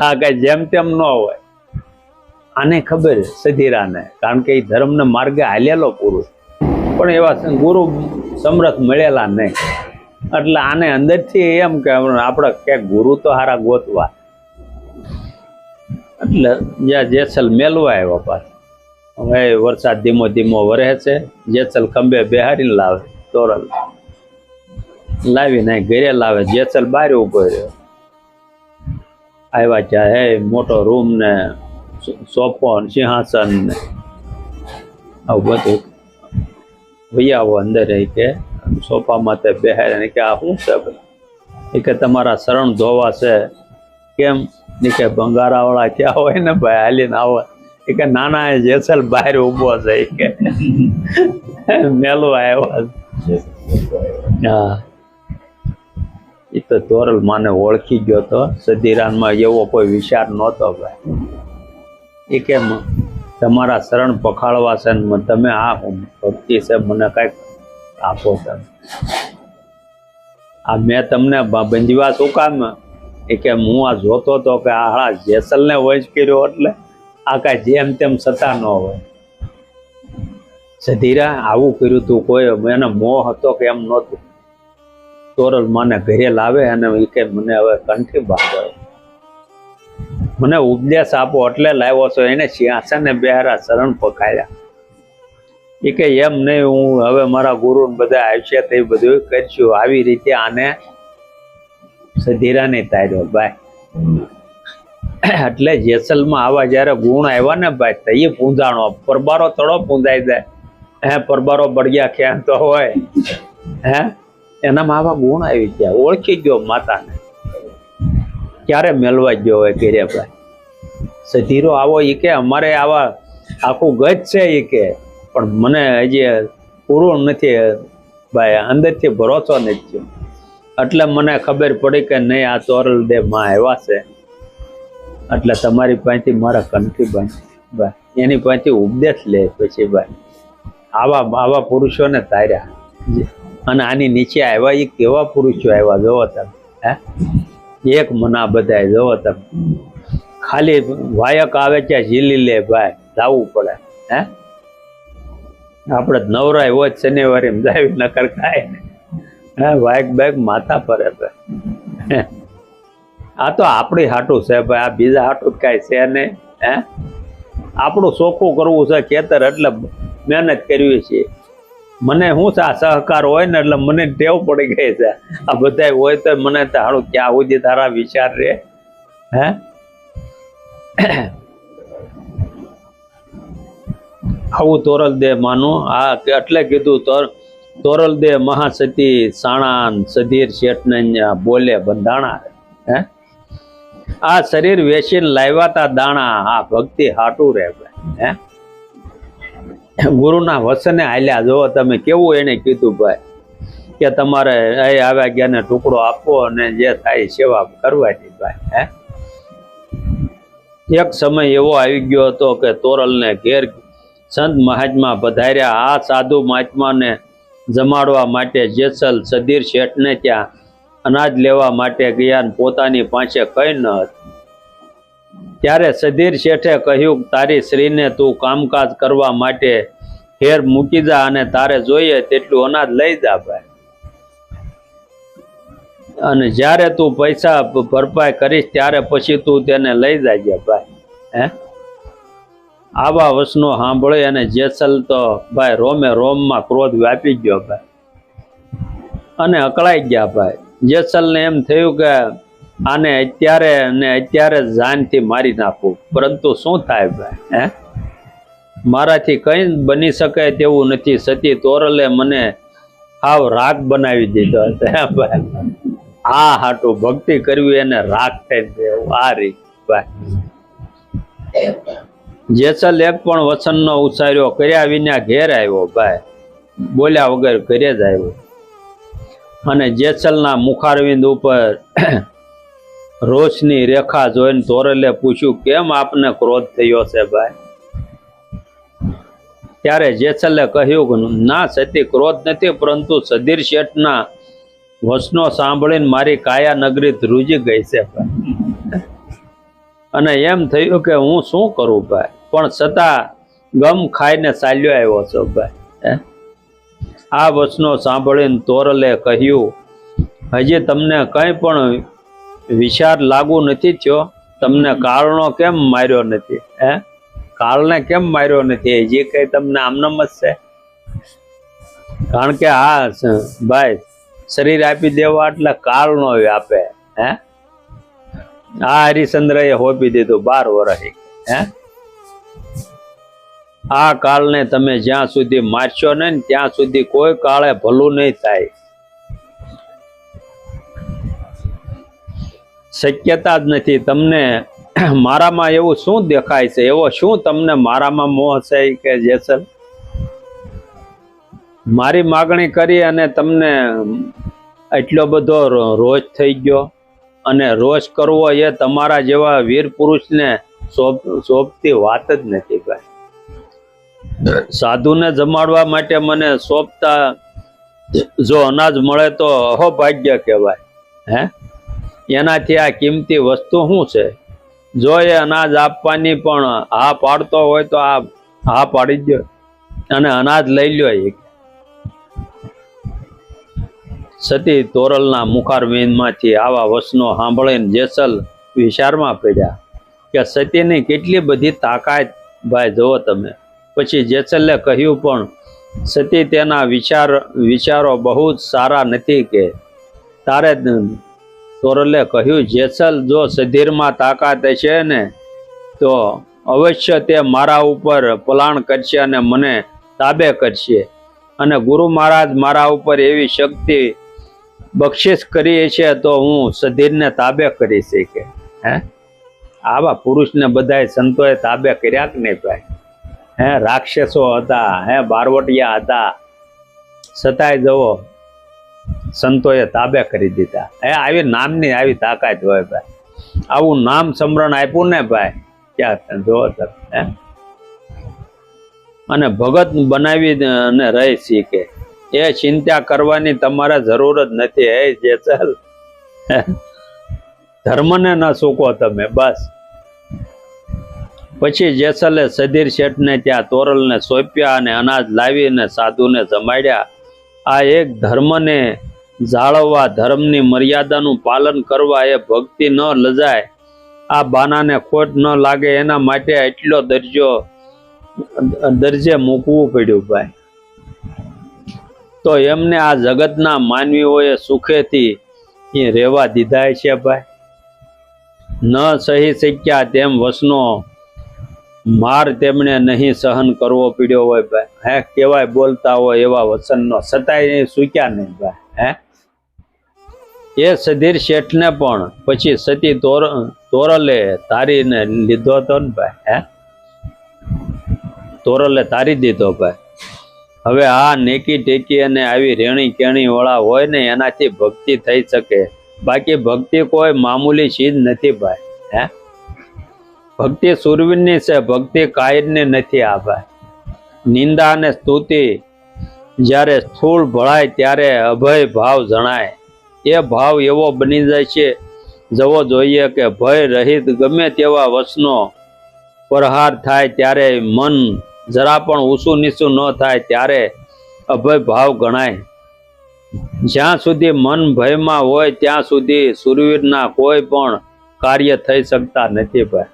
આ કઈ જેમ તેમ ન હોય. આને ખબર સધીરાને, કારણ કે એ ધર્મને માર્ગે હાલેલો પુરુષ, પણ એવા ગુરુ સમરથ મળેલા નહીં. એટલે આને અંદરથી એમ કે આપણે ક્યાંક ગુરુ તો હારા ગોતવા. એટલે જ્યાં જેસલ મેલવા આવ્યો પાછો. હવે વરસાદ ધીમો ધીમો વરે છે. જેસલ ખંભે બેહારીને લાવે તોરલ, લાવીને ઘરે લાવે. જેસલ બહાર ઉભો રહ્યો. આવ્યા ત્યાં હે મોટો રૂમ ને સોફો સિંહાસન ને આવું બધું. વૈયાવો અંદર કે સોફામાં તે બેહારે કે આ શું છે ભાઈ? એ કે તમારા શરણ ધોવા છે. કેમ? એ કે ભંગારાવાળા ક્યાં હોય ને ભાઈ હાલીને આવો. એ કે નાના જેસલ બહાર ઉભો છે. એ કે મેલો આવ્યો. હા, એ તો તોરલ માને ઓળખી ગયો તો. સધીરાનમાં એવો કોઈ વિચાર નહોતો ભાઈ. એ કે તમારા શરણ પખાળવા છે ને તમે આ ભક્તિ છે મને કાંઈક આપો તમે. આ મેં તમને બંધવા શું કામ? એ કે હું આ જોતો હતો કે આ હાળા જેસલને વંશ કર્યો એટલે આ કાંઈ જેમ તેમ સતા ન હોય. સધીરા આવું કર્યું તું, કોઈ એને મોહ હતો કે એમ નહોતું. તોરલ માને ઘરે લાવે અને એ કે મને હવે કંઠી બાંધો, મને ઉપદેશ આપો એટલે લાવ્યો છો. એને સિંહાસને બેહારા, શરણ પખાયા. એ કે એમ નહીં, હું હવે મારા ગુરુ બધા આવશે તો એ બધું કરશું. આવી રીતે આને સધીરાને તાર્યો ભાઈ. એટલે જેસલમાં આવા જયારે ગુણ આવ્યા ને ભાઈ, તો એ પૂંજાણો. પરબારો તળો પૂંજાઈ જાય. હે પરબારો બળિયા ક્યાં તો હોય હે, એનામાં આવા ગુણ આવી ગયા. ઓળખી ગયો માતાને, ક્યારે મેળવા ગયો હોય ઘરે ભાઈ. સધીરો આવો એ કે અમારે આવા આખું ગજ છે એ કે, પણ મને હજી પૂરું નથી ભાઈ, અંદરથી ભરોસો નથી થયો. એટલે મને ખબર પડી કે નહીં આ તોરલ દે માં આવ્યા છે, એટલે તમારી પાસેથી મારા કંઠી બાંધી ભાઈ, એની પાસેથી ઉપદેશ લે. પછી ભાઈ આવા પુરુષોને તાર્યા. અને આની નીચે આવ્યા એ કેવા પુરુષો આવ્યા જોવો તમે. હે એક મના બધા જોવો તમે. ખાલી વાયક આવે ત્યાં ઝીલી લે ભાઈ, લાવવું પડે. હે આપણે નવરાય હોય શનિવારે જાય નકર ખાય ને. હે વાયક બાયક માથા ફરે ભાઈ. આ તો આપણી હાટું છે ભાઈ, આ બીજા હાટું કાંઈ છે નહીં. હે આપણું ચોખ્ખું કરવું છે ખેતર, એટલે મહેનત કરવી છે. મને શું છે આ સહકાર હોય ને એટલે મને ટેવ પડી ગઈ છે. આ બધા હોય તો મને હારું ક્યાં સુધી તારા વિચાર રે. હે આવું તોરલ દે માનું. આ એટલે કીધું તોરલ દે મહાસતી સાણાન સધીર શેઠને બોલે બંધાણા. હે આ શરીર વેચીને લાવ્યા તા દાણા, આ ભક્તિ હાટું રે ભાઈ. હે ગુરુના વચને હાલ્યા. જો તમે કેવું એને કીધું ભાઈ કે તમારે અહીં આવ્યા ગયા ને ટુકડો આપો અને જે થાય સેવા કરવાની ભાઈ. હે એક સમય એવો આવી ગયો હતો કે તોરલને ઘેર સંત મહાત્મા પધાર્યા. આ સાધુ મહાત્માને જમાડવા માટે જેસલ સધીર શેઠને ત્યાં અનાજ લેવા માટે ગયા, પોતાની પાસે કઈ ન હતું. ત્યારે સધીર શેઠે કહ્યું, તારી શ્રીને તું કામકાજ કરવા માટે ઘેર મૂકી જા અને તારે જોઈએ તેટલું અનાજ લઈ જા ભાઈ, અને જ્યારે તું પૈસા ભરપાઈ કરીશ ત્યારે પછી તું તેને લઈ જાજે ભાઈ. હે આવા વચનો સાંભળી અને જેસલ તો ભાઈ રોમે રોમમાં ક્રોધ વ્યાપી ગયો ભાઈ. અને અકળાઈ ગયા ભાઈ. જેસલને એમ થયું કે આને અત્યારે જાનથી મારી નાખું, પરંતુ શું થાય ભાઈ? મારાથી કંઈ બની શકે તેવું નથી. સતી તોરલે મને હાવ રાગ બનાવી દીધો ભાઈ. આ હાટું ભક્તિ કરવી એને રાગ થઈ દેવું. આ રીત ભાઈ. જેસલ એક પણ વચનનો ઉચ્ચાર્યો કર્યા વિના ઘેર આવ્યો ભાઈ. બોલ્યા વગર ઘરે જ આવ્યો. અને જેસલના મુખારવિંદ ઉપર રોશની રેખા જોઈને તોરલે પૂછ્યું, કેમ આપને ક્રોધ થયો છે ભાઈ? ત્યારે જેસલે કહ્યું, ના સતી, ક્રોધ નથી, પરંતુ સધીર શેઠના વચનો સાંભળીને મારી કાયા નગરી ધ્રુજી ગઈ છે ભાઈ. અને એમ થયું કે હું શું કરું ભાઈ, પણ છતાં ગમ ખાઈને ચાલ્યો આવ્યો છો ભાઈ. આ વચનો સાંભળીને તોરલે કહ્યું, હજી તમને કંઈ પણ વિચાર લાગુ નથી થયો? તમને કાળનો કેમ માર્યો નથી? કાળને કેમ માર્યો નથી? હજી કઈ તમને આમનામ જ છે? કારણ કે આ ભાઈ શરીર આપી દેવા એટલે કાળ નો આપે. આ હરિશ્ચંદ્ર એ હોપી દીધું 12 વર્ષ. આ કાળને તમે જ્યાં સુધી મારશો ને ત્યાં સુધી કોઈ કાળે ભલું નહીં થાય. શક્યતા જ નથી. તમને મારામાં એવું શું દેખાય છે? એવો શું તમને મારામાં મોહ છે કે જેસલ મારી માગણી કરી અને તમને એટલો બધો રોષ થઈ ગયો? અને રોષ કરવો એ તમારા જેવા વીર પુરુષને સોંપતી વાત જ નથી ભાઈ. સાધુને જમાડવા માટે મને સોંપતા જો અનાજ મળે તો અહોભાગ્ય કહેવાય. એનાથી આ કિંમતી વસ્તુ શું છે? જો એ અનાજ આપવાની પણ હા પાડતો હોય તો આ હા પાડી દો અને અનાજ લઈ લ્યો. સતી તોરલના મુખારવિંદમાંથી આવા વચનો સાંભળીને જેસલ વિચારમાં પડ્યા કે સતીની કેટલી બધી તાકાત ભાઈ, જુઓ તમે. પછી જેસલે કહ્યું, પણ સતી તેના વિચારો બહુ જ સારા નથી કે તારે? તોરલે કહ્યું, જેસલ, જો સધીરમાં તાકાત હશે ને તો અવશ્ય તે મારા ઉપર પલાણ કરશે અને મને તાબે કરશે. અને ગુરુ મહારાજ મારા ઉપર એવી શક્તિ બક્ષિસ કરી છે તો હું સધીરને તાબે કરી શકે. આવા પુરુષને બધાય સંતોએ તાબે કર્યા કે નહીં ભાઈ? રાક્ષસો હતા, બારવટિયા હતા, છતાંય જવો સંતોએ તાબે કરી દીધા. આવી નામની આવી તાકાત હોય ભાઈ. આવું નામ સમરણ આપ્યું ને ભાઈ, ક્યાં જોવો તમે. અને ભગત બનાવી અને રહી શીખે. એ ચિંતા કરવાની તમારે જરૂર જ નથી. જેસલ, ધર્મને ન ચૂકો તમે બસ. પછી જેસલે સધીર શેઠને ત્યાં તોરલને સોંપ્યા અને અનાજ લાવીને સાધુને જમાડ્યા. આ એક ધર્મને જાળવવા, ધર્મની મર્યાદાનું પાલન કરવા, એ ભક્તિ ન લજાય, આ બાનાને ખોટ ન લાગે એના માટે એટલો દરજે મૂકવું પડ્યું ભાઈ. તો એમને આ જગતના માનવીઓએ સુખેથી એ રહેવા દીધા છે ભાઈ. ન સહી શક્યા તેમ વચનો માર તેમણે નહીં સહન કરવો પડ્યો હોય ભાઈ. કેવાય બોલતા હોય એવા વચનનો, છતાંય સૂક્યા નહીં ભાઈ. એ સધીર શેઠને પણ પછી સતી તોરલે તારીને લીધો હતો ને ભાઈ. તોરલે તારી દીધો ભાઈ. હવે આ નેકી ટેકી અને આવી રેણી કેણી વાળા હોય ને એનાથી ભક્તિ થઈ શકે. બાકી ભક્તિ કોઈ મામૂલી ચીજ નથી ભાઈ. ભક્તિ સુરવીરની છે, ભક્તિ કાયરની નથી. આ ભાઈ નિંદા અને સ્તુતિ જ્યારે સ્થૂળ ભળાય ત્યારે અભય ભાવ જણાય. એ ભાવ એવો બની જાય છે જવો જોઈએ કે ભય રહિત ગમે તેવા વચનો પ્રહાર થાય ત્યારે મન જરા પણ ઊંચું નીચું ન થાય ત્યારે અભય ભાવ ગણાય. જ્યાં સુધી મન ભયમાં હોય ત્યાં સુધી સુરવીરના કોઈ પણ કાર્ય થઈ શકતા નથી ભાઈ.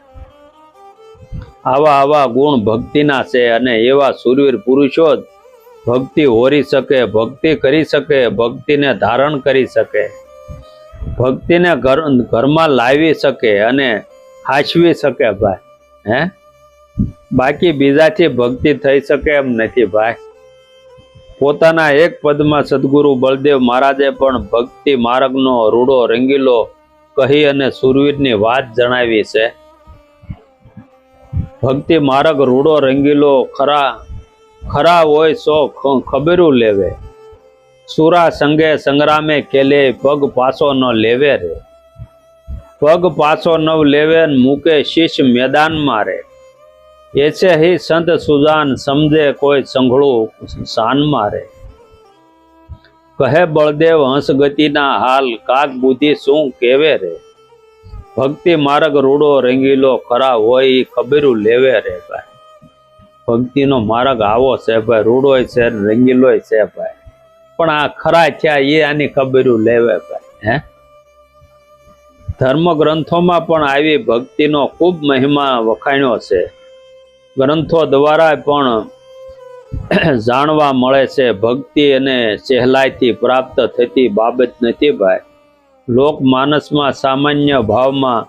આવા ગુણ ભક્તિના છે અને એવા સુરવીર પુરુષો જ ભક્તિ હોરી શકે, ભક્તિ કરી શકે, ભક્તિને ધારણ કરી શકે, ભક્તિને ઘરમાં લાવી શકે અને હાચવી શકે ભાઈ. હે, બાકી બીજાથી ભક્તિ થઈ શકે એમ નથી ભાઈ. પોતાના એક પદમાં સદગુરુ બળદેવ મહારાજે પણ ભક્તિ માર્ગનો રૂડો રંગીલો કહી અને સુરવીરની વાત જણાવી છે. ભક્તિ માર્ગ રૂડો રંગીલો ખરા હોય સો ખબરું લેવે, સુરા સંગે સંગ્રામે ખેલે પગ પાછો ન લેવે રે. પગ પાછો ન લેવે મૂકે શીશ મેદાન મારે, એસે હી સંત સુજાન સમજે કોઈ સંઘળું શાન મારે. કહે બળદેવ હંસ ગતિના હાલ કાક બુદ્ધિ શું કેવે રે. ભક્તિ માર્ગ રૂડો રંગીલો ખરા હોય ઈ ખબરું લેવે રે ભાઈ. ભક્તિનો માર્ગ આવો છે ભાઈ, રૂડોય છે રંગીલોય છે ભાઈ, પણ આ ખરા થયા એ આની ખબરું લેવે ભાઈ. હે, ધર્મ ગ્રંથોમાં પણ આવી ભક્તિનો ખૂબ મહિમા વખાણ્યો છે. ગ્રંથો દ્વારા પણ જાણવા મળે છે. ભક્તિ અને સહેલાઈથી પ્રાપ્ત થતી બાબત નથી ભાઈ. લોકમાનસમાં સામાન્ય ભાવમાં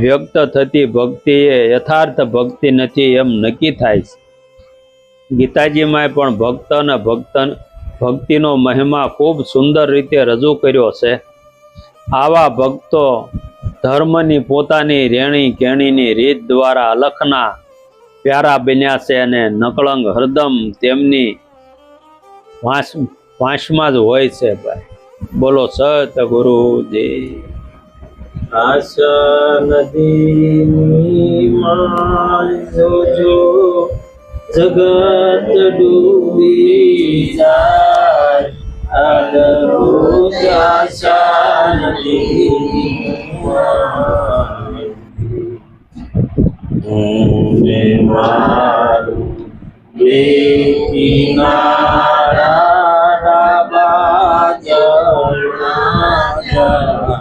વ્યક્ત થતી ભક્તિ એ યથાર્થ ભક્તિ નથી એમ નક્કી થાય છે. ગીતાજીમાં પણ ભક્ત અને ભક્તિનો મહિમા ખૂબ સુંદર રીતે રજૂ કર્યો છે. આવા ભક્તો ધર્મની પોતાની રેણી કેણીની રીત દ્વારા અલખના પ્યારા બન્યા છે અને નકળંગ હરદમ તેમની વાંસમાં જ હોય છે ભાઈ. બોલો સતગુરુજી. આશા નદીની માલ જોજો, જગત ડૂબી જાય. અદભુત આશા નદીની માલ, ઊંડે મારું બે કિનારા ડાબા જળના જાય.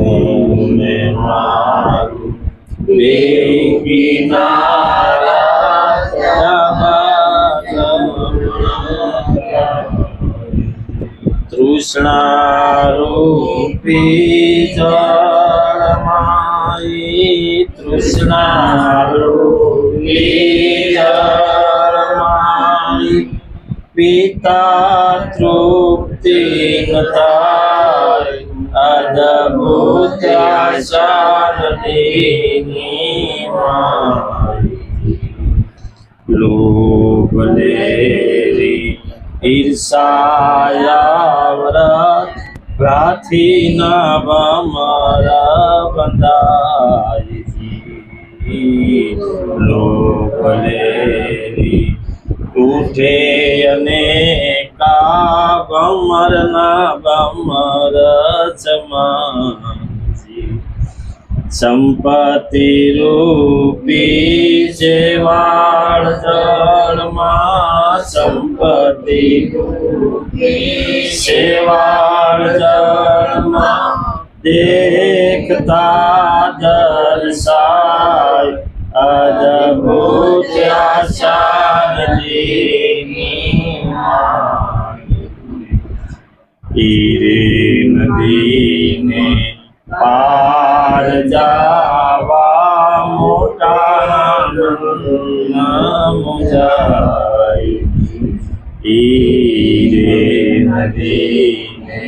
ઊંડે મારું બે કિનારા ડાબા જળના જાય. તૃષ્ણા રૂપી જળમાઈ, તૃષ્ણા રૂપી જળમાઈ. પિતા તૃપ્તિ ન થાય, અદભુત આશા નદીની માઈ. લોભ લેરી ઈર્ષાયા વ્રત, પ્રાથી નવ મારા બંધાય. લોભ લેરી ઉઠે અને કા બમરના બમર ચમાજી. સંપત્તિ રૂપી જેવાળ જળમાં, સંપત્તિ રૂપી સેવાળ જળમાં. દેખતા દર્શાય, અદભુત આશા નદીની માઈ. ઈરે નદીને પાર જાવા મોટા મુજાય. ઈરે નદીને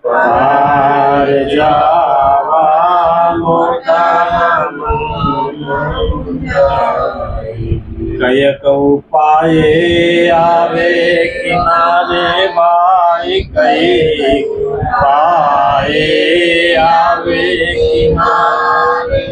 પાર જાવા મોટા મુજાય. કયક ઉપાયે આવે કિનારે ભાઈ, કઈક ઉપાયે આવે કિનારે.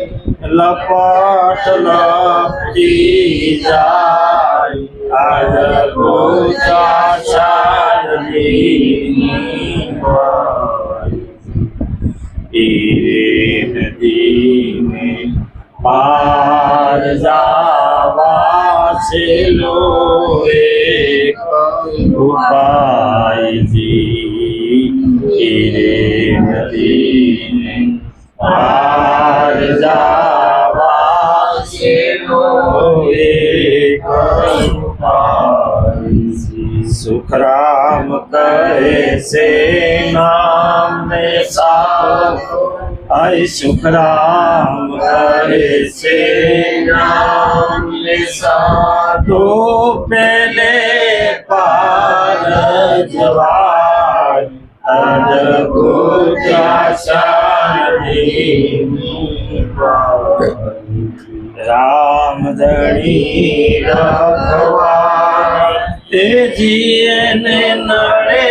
લપટ લપટી જાય, અદભુત આશા નદીની માઈ. ઈરે નદીને પાર જાવા છેલ્લો એક ઉપાયજી. ઈરે નદીને પાર જાવા છેલ્લો એક સુખરામ કહે છે નામ ને સાધો આય સુખરામ કહે છે નામ ને સાધો પેલે પાર જવાય અદભુત રામ ધણી રખવા તે જીને નડે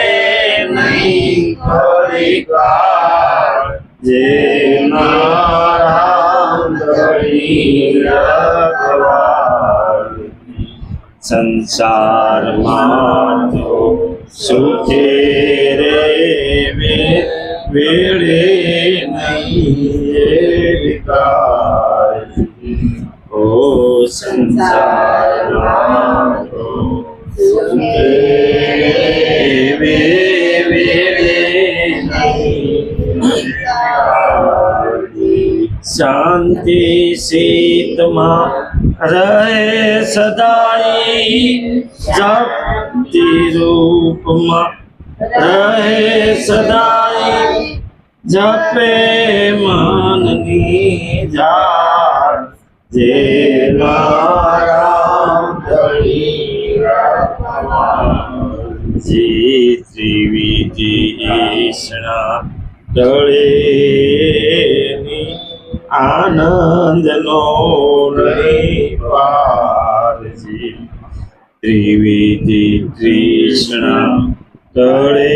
નહીં ફરી કાર જે રામ ધણી રખવા સંસારમાં તો સુખે રે વેળે નહીં એ વિકાર ઓ સંસારમાં તો સુખે વેળે નહીં શાંતિ શીતમાં રહે સદાઈ જપતિ રૂપમાં રહે સદાઈ જપે મનની જાળ જે નારામ ધણી જી ત્રિવિધી ઈષ્ણા તળે આનંદનો નહીં પારજી ત્રિવિધિ તૃષ્ણા તળે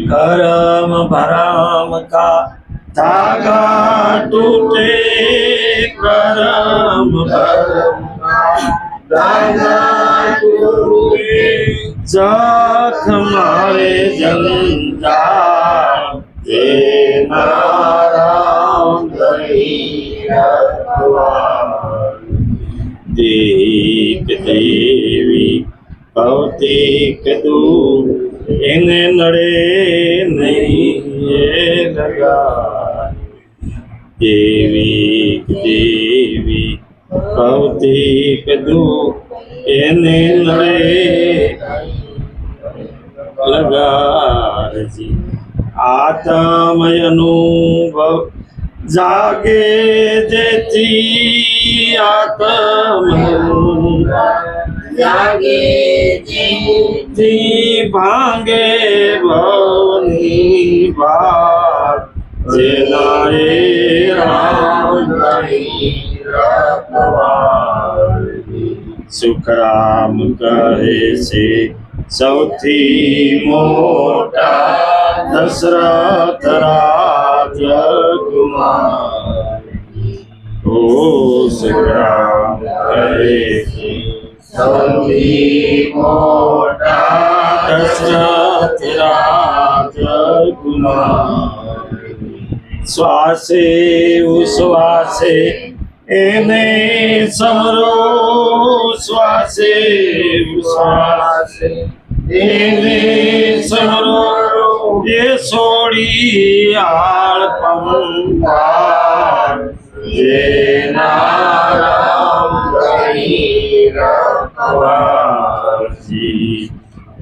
કરમ ભરમ કા ધાગા તૂટે કરમ ભરમ ધાગા તૂટે જખ મારે જંજાળ જે નારામ ધણી રખવા દેખ દેવી ભૌતિક દૂર એને નડે નહીં એ લગા દેવી દેવી ભૌતિક દૂર એને નડે લગારજી આત્મય અનુભવ જાગે જેથી આત્મય જાગે જેથી ભાંગે ભવની બાર જેના એ રામ ધણી રખવા સુખરામ કહે છે સૌથી મોટા દશરથ રાજકુમાર ઓ સુખરામ કહે છે સૌથી મોટા દશરથ રાજકુમાર શ્વાસે ઉશ્વાસે એને સમરો શ્વાસે ઉશ્વાસે એને સમરો એ છોડી આળ પંપાર જે નારામ ધણી રખવાજી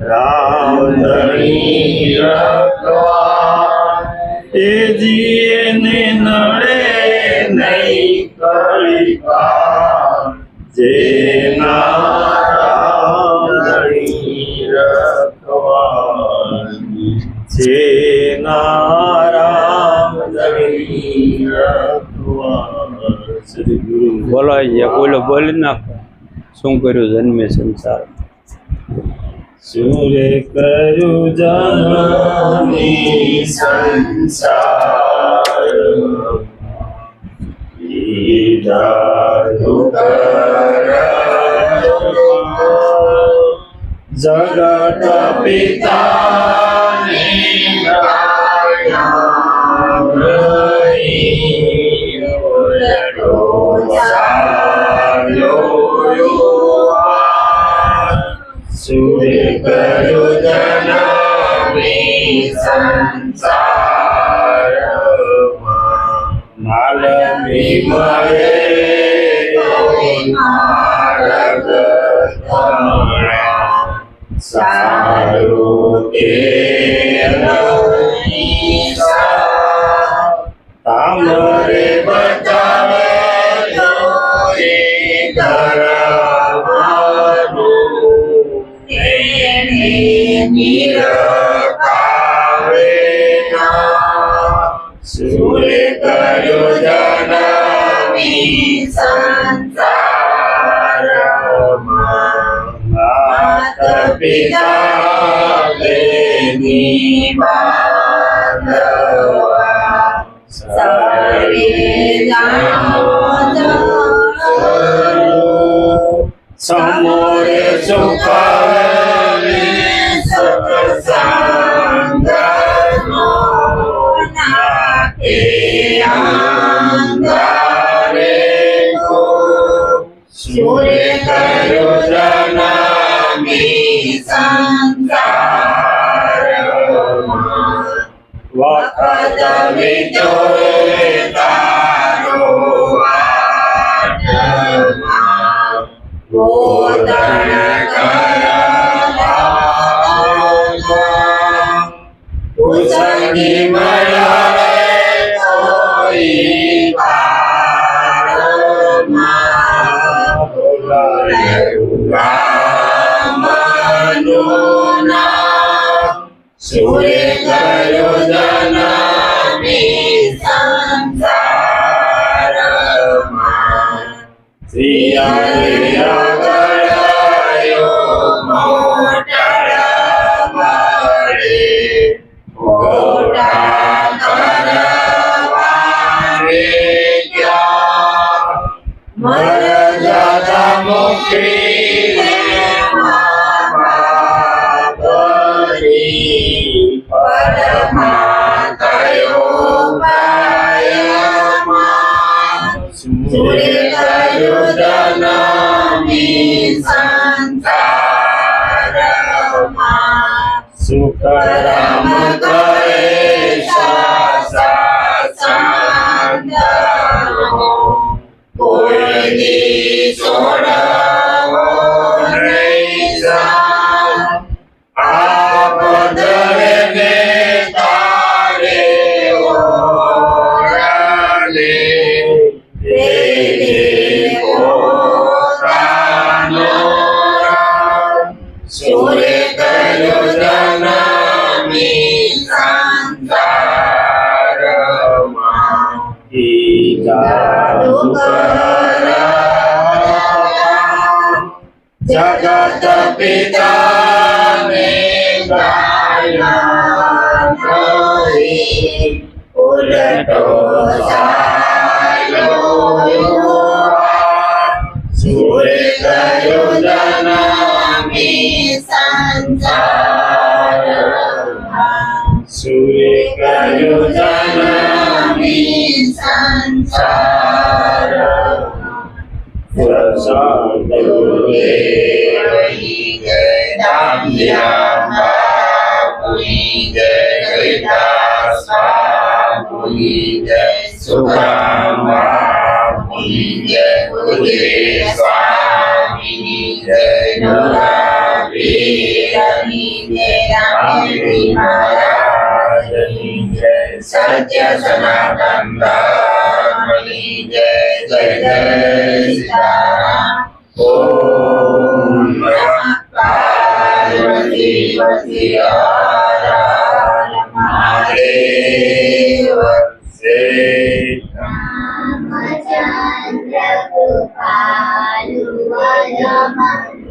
રામ ધણી રખવા એ જીને નડે નહીં કરી જે નારામ ધણી રખવાની જે નારામ ધણી રખવા સદગુરુ બોલો બોલો બોલી નાખો શું કર્યું જન્મે સંસાર સૂર્ય કર્યું જન્મી સંસાર જગત પિતા સૂર્ય કર્યું જન્મી સંસાર માલમી મળે માર્ગ તણા સારું કે તામરે બચાવે જોઈ ધરવાનું એને નિરખાવે ના સુરે કર્યો જનમી સંસારમાં માત પિતા બેની બાંધવા સર્વે જાણો સમોરે સુખાવે સત્સંગનો નાકે અંધારે કો સૂર્ય કર્યો જનમી સંસારમાં વખત વિચોરે તારો વાટમાં ગોદણ કરાવવા ઉસંગી મળે કોઈ પારમાં બોલાય રામનું નામ સૂર્ય કર્યો જનમી સંસારમાં શ્રીયા ગળાયો મોટળ મળે મોટા કરવાને ક્યાં મર જાતા મુખી પડમાં કયો કાયમાં સૂર્ય કર્યો જનમી સંસારમાં સુકરમ કરે સાસંગનો કોઈ દી છોડવો નહીં જા આપદરે ને તારે ઓરલે દેજે પોતાનો રામ સૂર્ય કર્યો જનમી સંસારમાં જાદુ કરા જગત પિતાને ગાયા નહીં ઉલટો ચાલ્યો સૂર્ય કર્યો જનમી સંસારમાં સૂર્ય કર્યો જનમી સંસારમાં પ્રસાદ ગુરુદેવ જય દામ્યા બાપુની જય ગઈદાસ બાપુની જય સુખરામ બાપુની જય ગુરુદેવ સ્વામીની જય નરાવીરની જય રામજી મહારાજની જય સત્ય સનાતન ધર્મની જય જય જય સીતારામ ઓમ નમઃ પાર્વતી પતિ હર હર મહાદેવ જય રામચંદ્ર કૃપાલુ વદન મરણ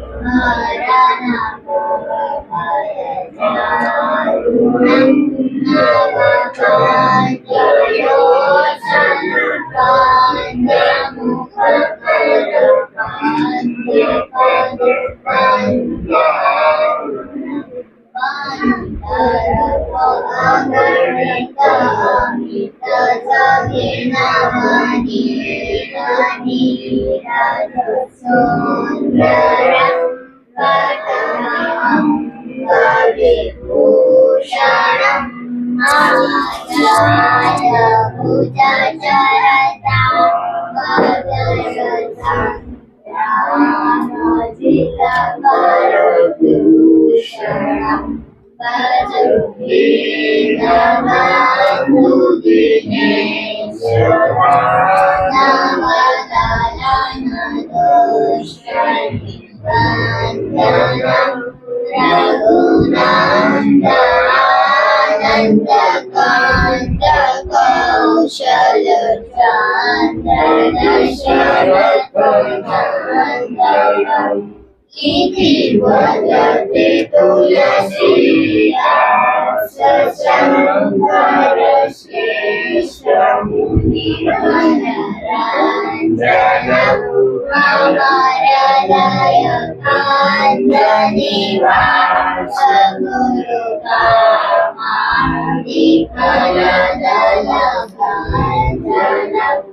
इति वदति तुलसीदास शङ्करश्रेष्ठमुनिमनरञ्जनम् अमरलयकान्तनिवास गुरुकामादिकलदलकाञ्चनम्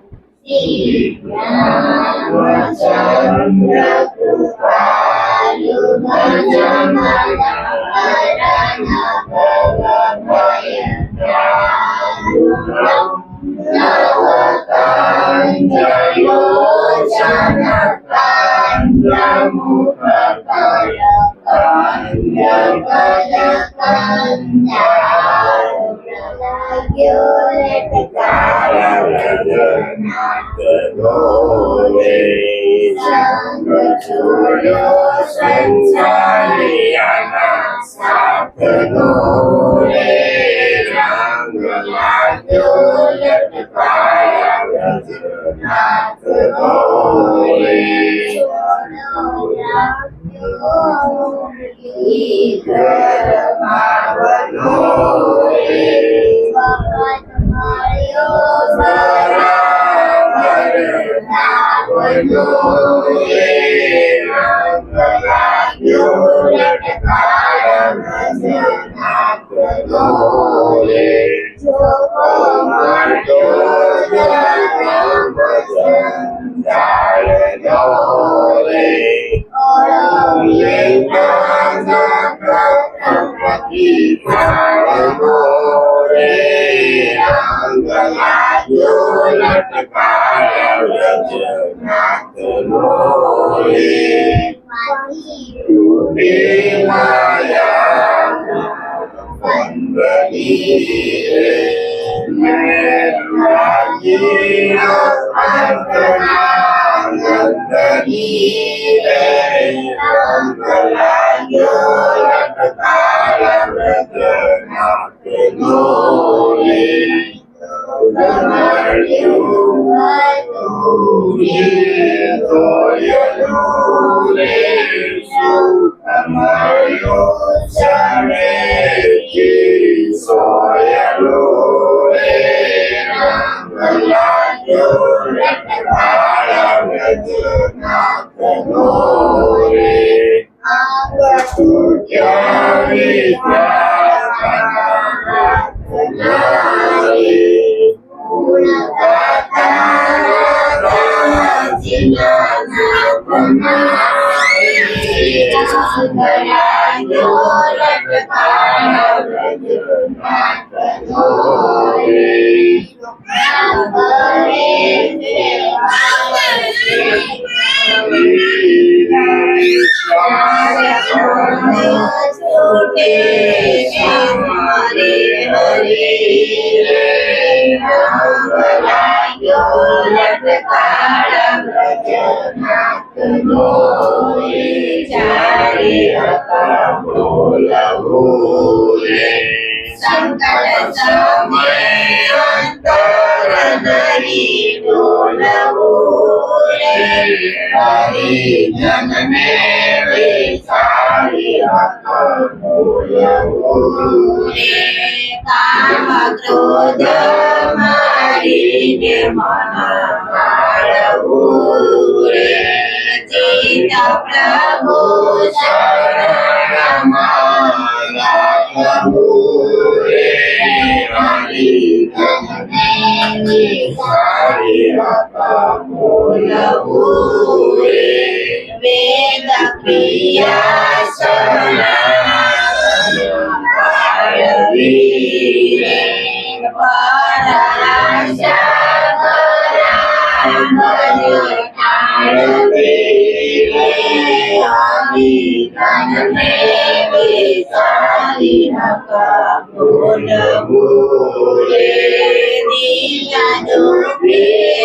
Bye.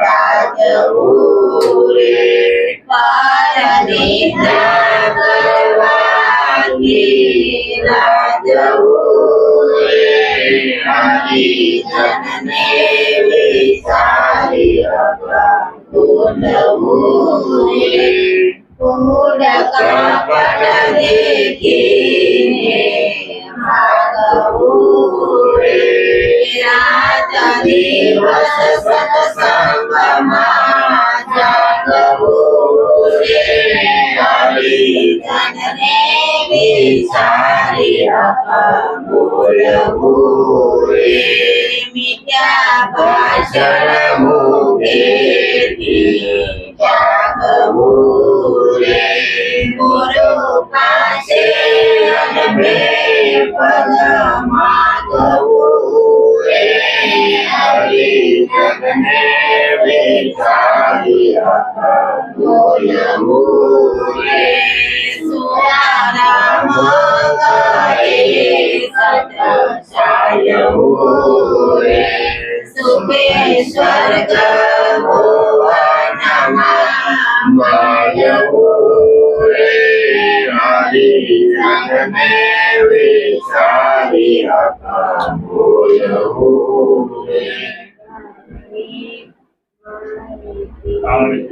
તાજવું રે પારનિદ્રા કરવાથી રાજવું રે હરિજનને વિચારી બોલવું રે કૂડ કપટ દેખીને ભાગવું રે રાત દિવસ સત્સંગમાં જાગવું રે હરિજનને વિચારી બોલવું રે મિથ્યા ભાષણ મુખેથી જાગવું રે ગુરુ પાસે અનબે પદ માગવું રે હરિજનને વિચારી બોલવું રે સુરારામ કરે સત્સાયવું રે સુખે સ્વર્ગ ભુવનમાં મળવું રે હરિજનને વિચારી બોલવું રે અવાજ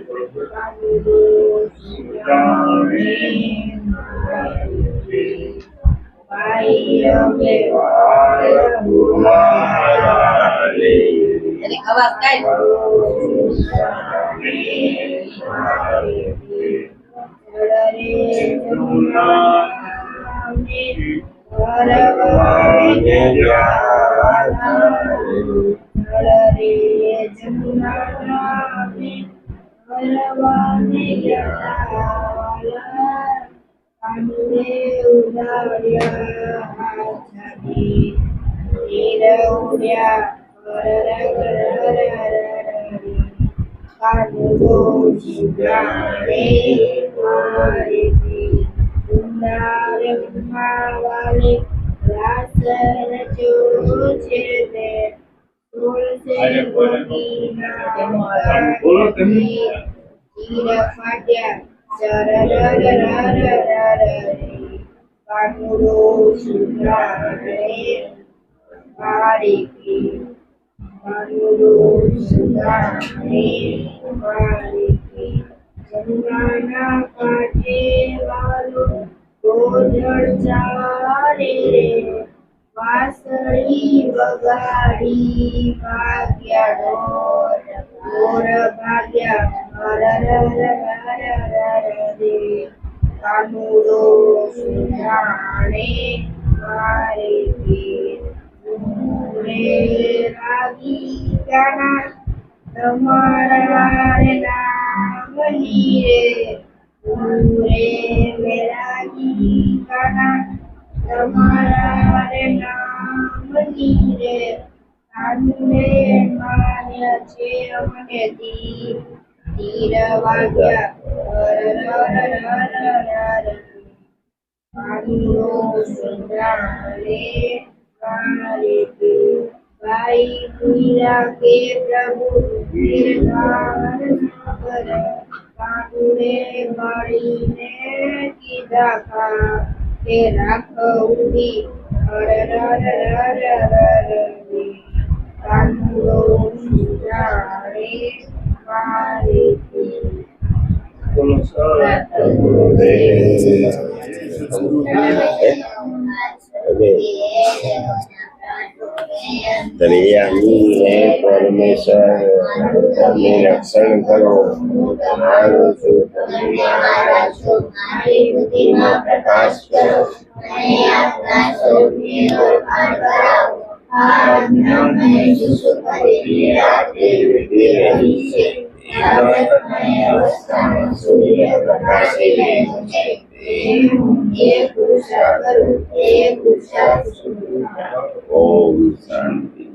વાસળી વગાડી ભાગ્યા ઢોર ભાગ્યા કાનુડો સુજાણે મારે રે રાગી ગાના તમારા નામની રે મેરાગી ગાના તમારા નામની રે કાનુડે માન્ય છે અમને તીર વાગ્યા કાનુડો સુજાણે મારે ભાઈ મીરા કે પ્રભુ નિર્ધાર કર કાનુડે મળીને કીધા ખા કે રાખવી કાનુડો સુજાણે મારે દરિયાની પરમેશ્વર તમે રક્ષણ કરો હું તમારો છું તમે મારા છો મારી બુદ્ધિમાં પ્રકાશ કરો મને આપના સૌને ઓળખાણ કરાવો આ જ્ઞાનને સુખ કરી રાતે વિધિ રહી છે અવસ્થામાં સૂર્ય પ્રકાશી રહ્યું છે એ પુરુષ કરું એ પુરુષ ઓમ શાંતિ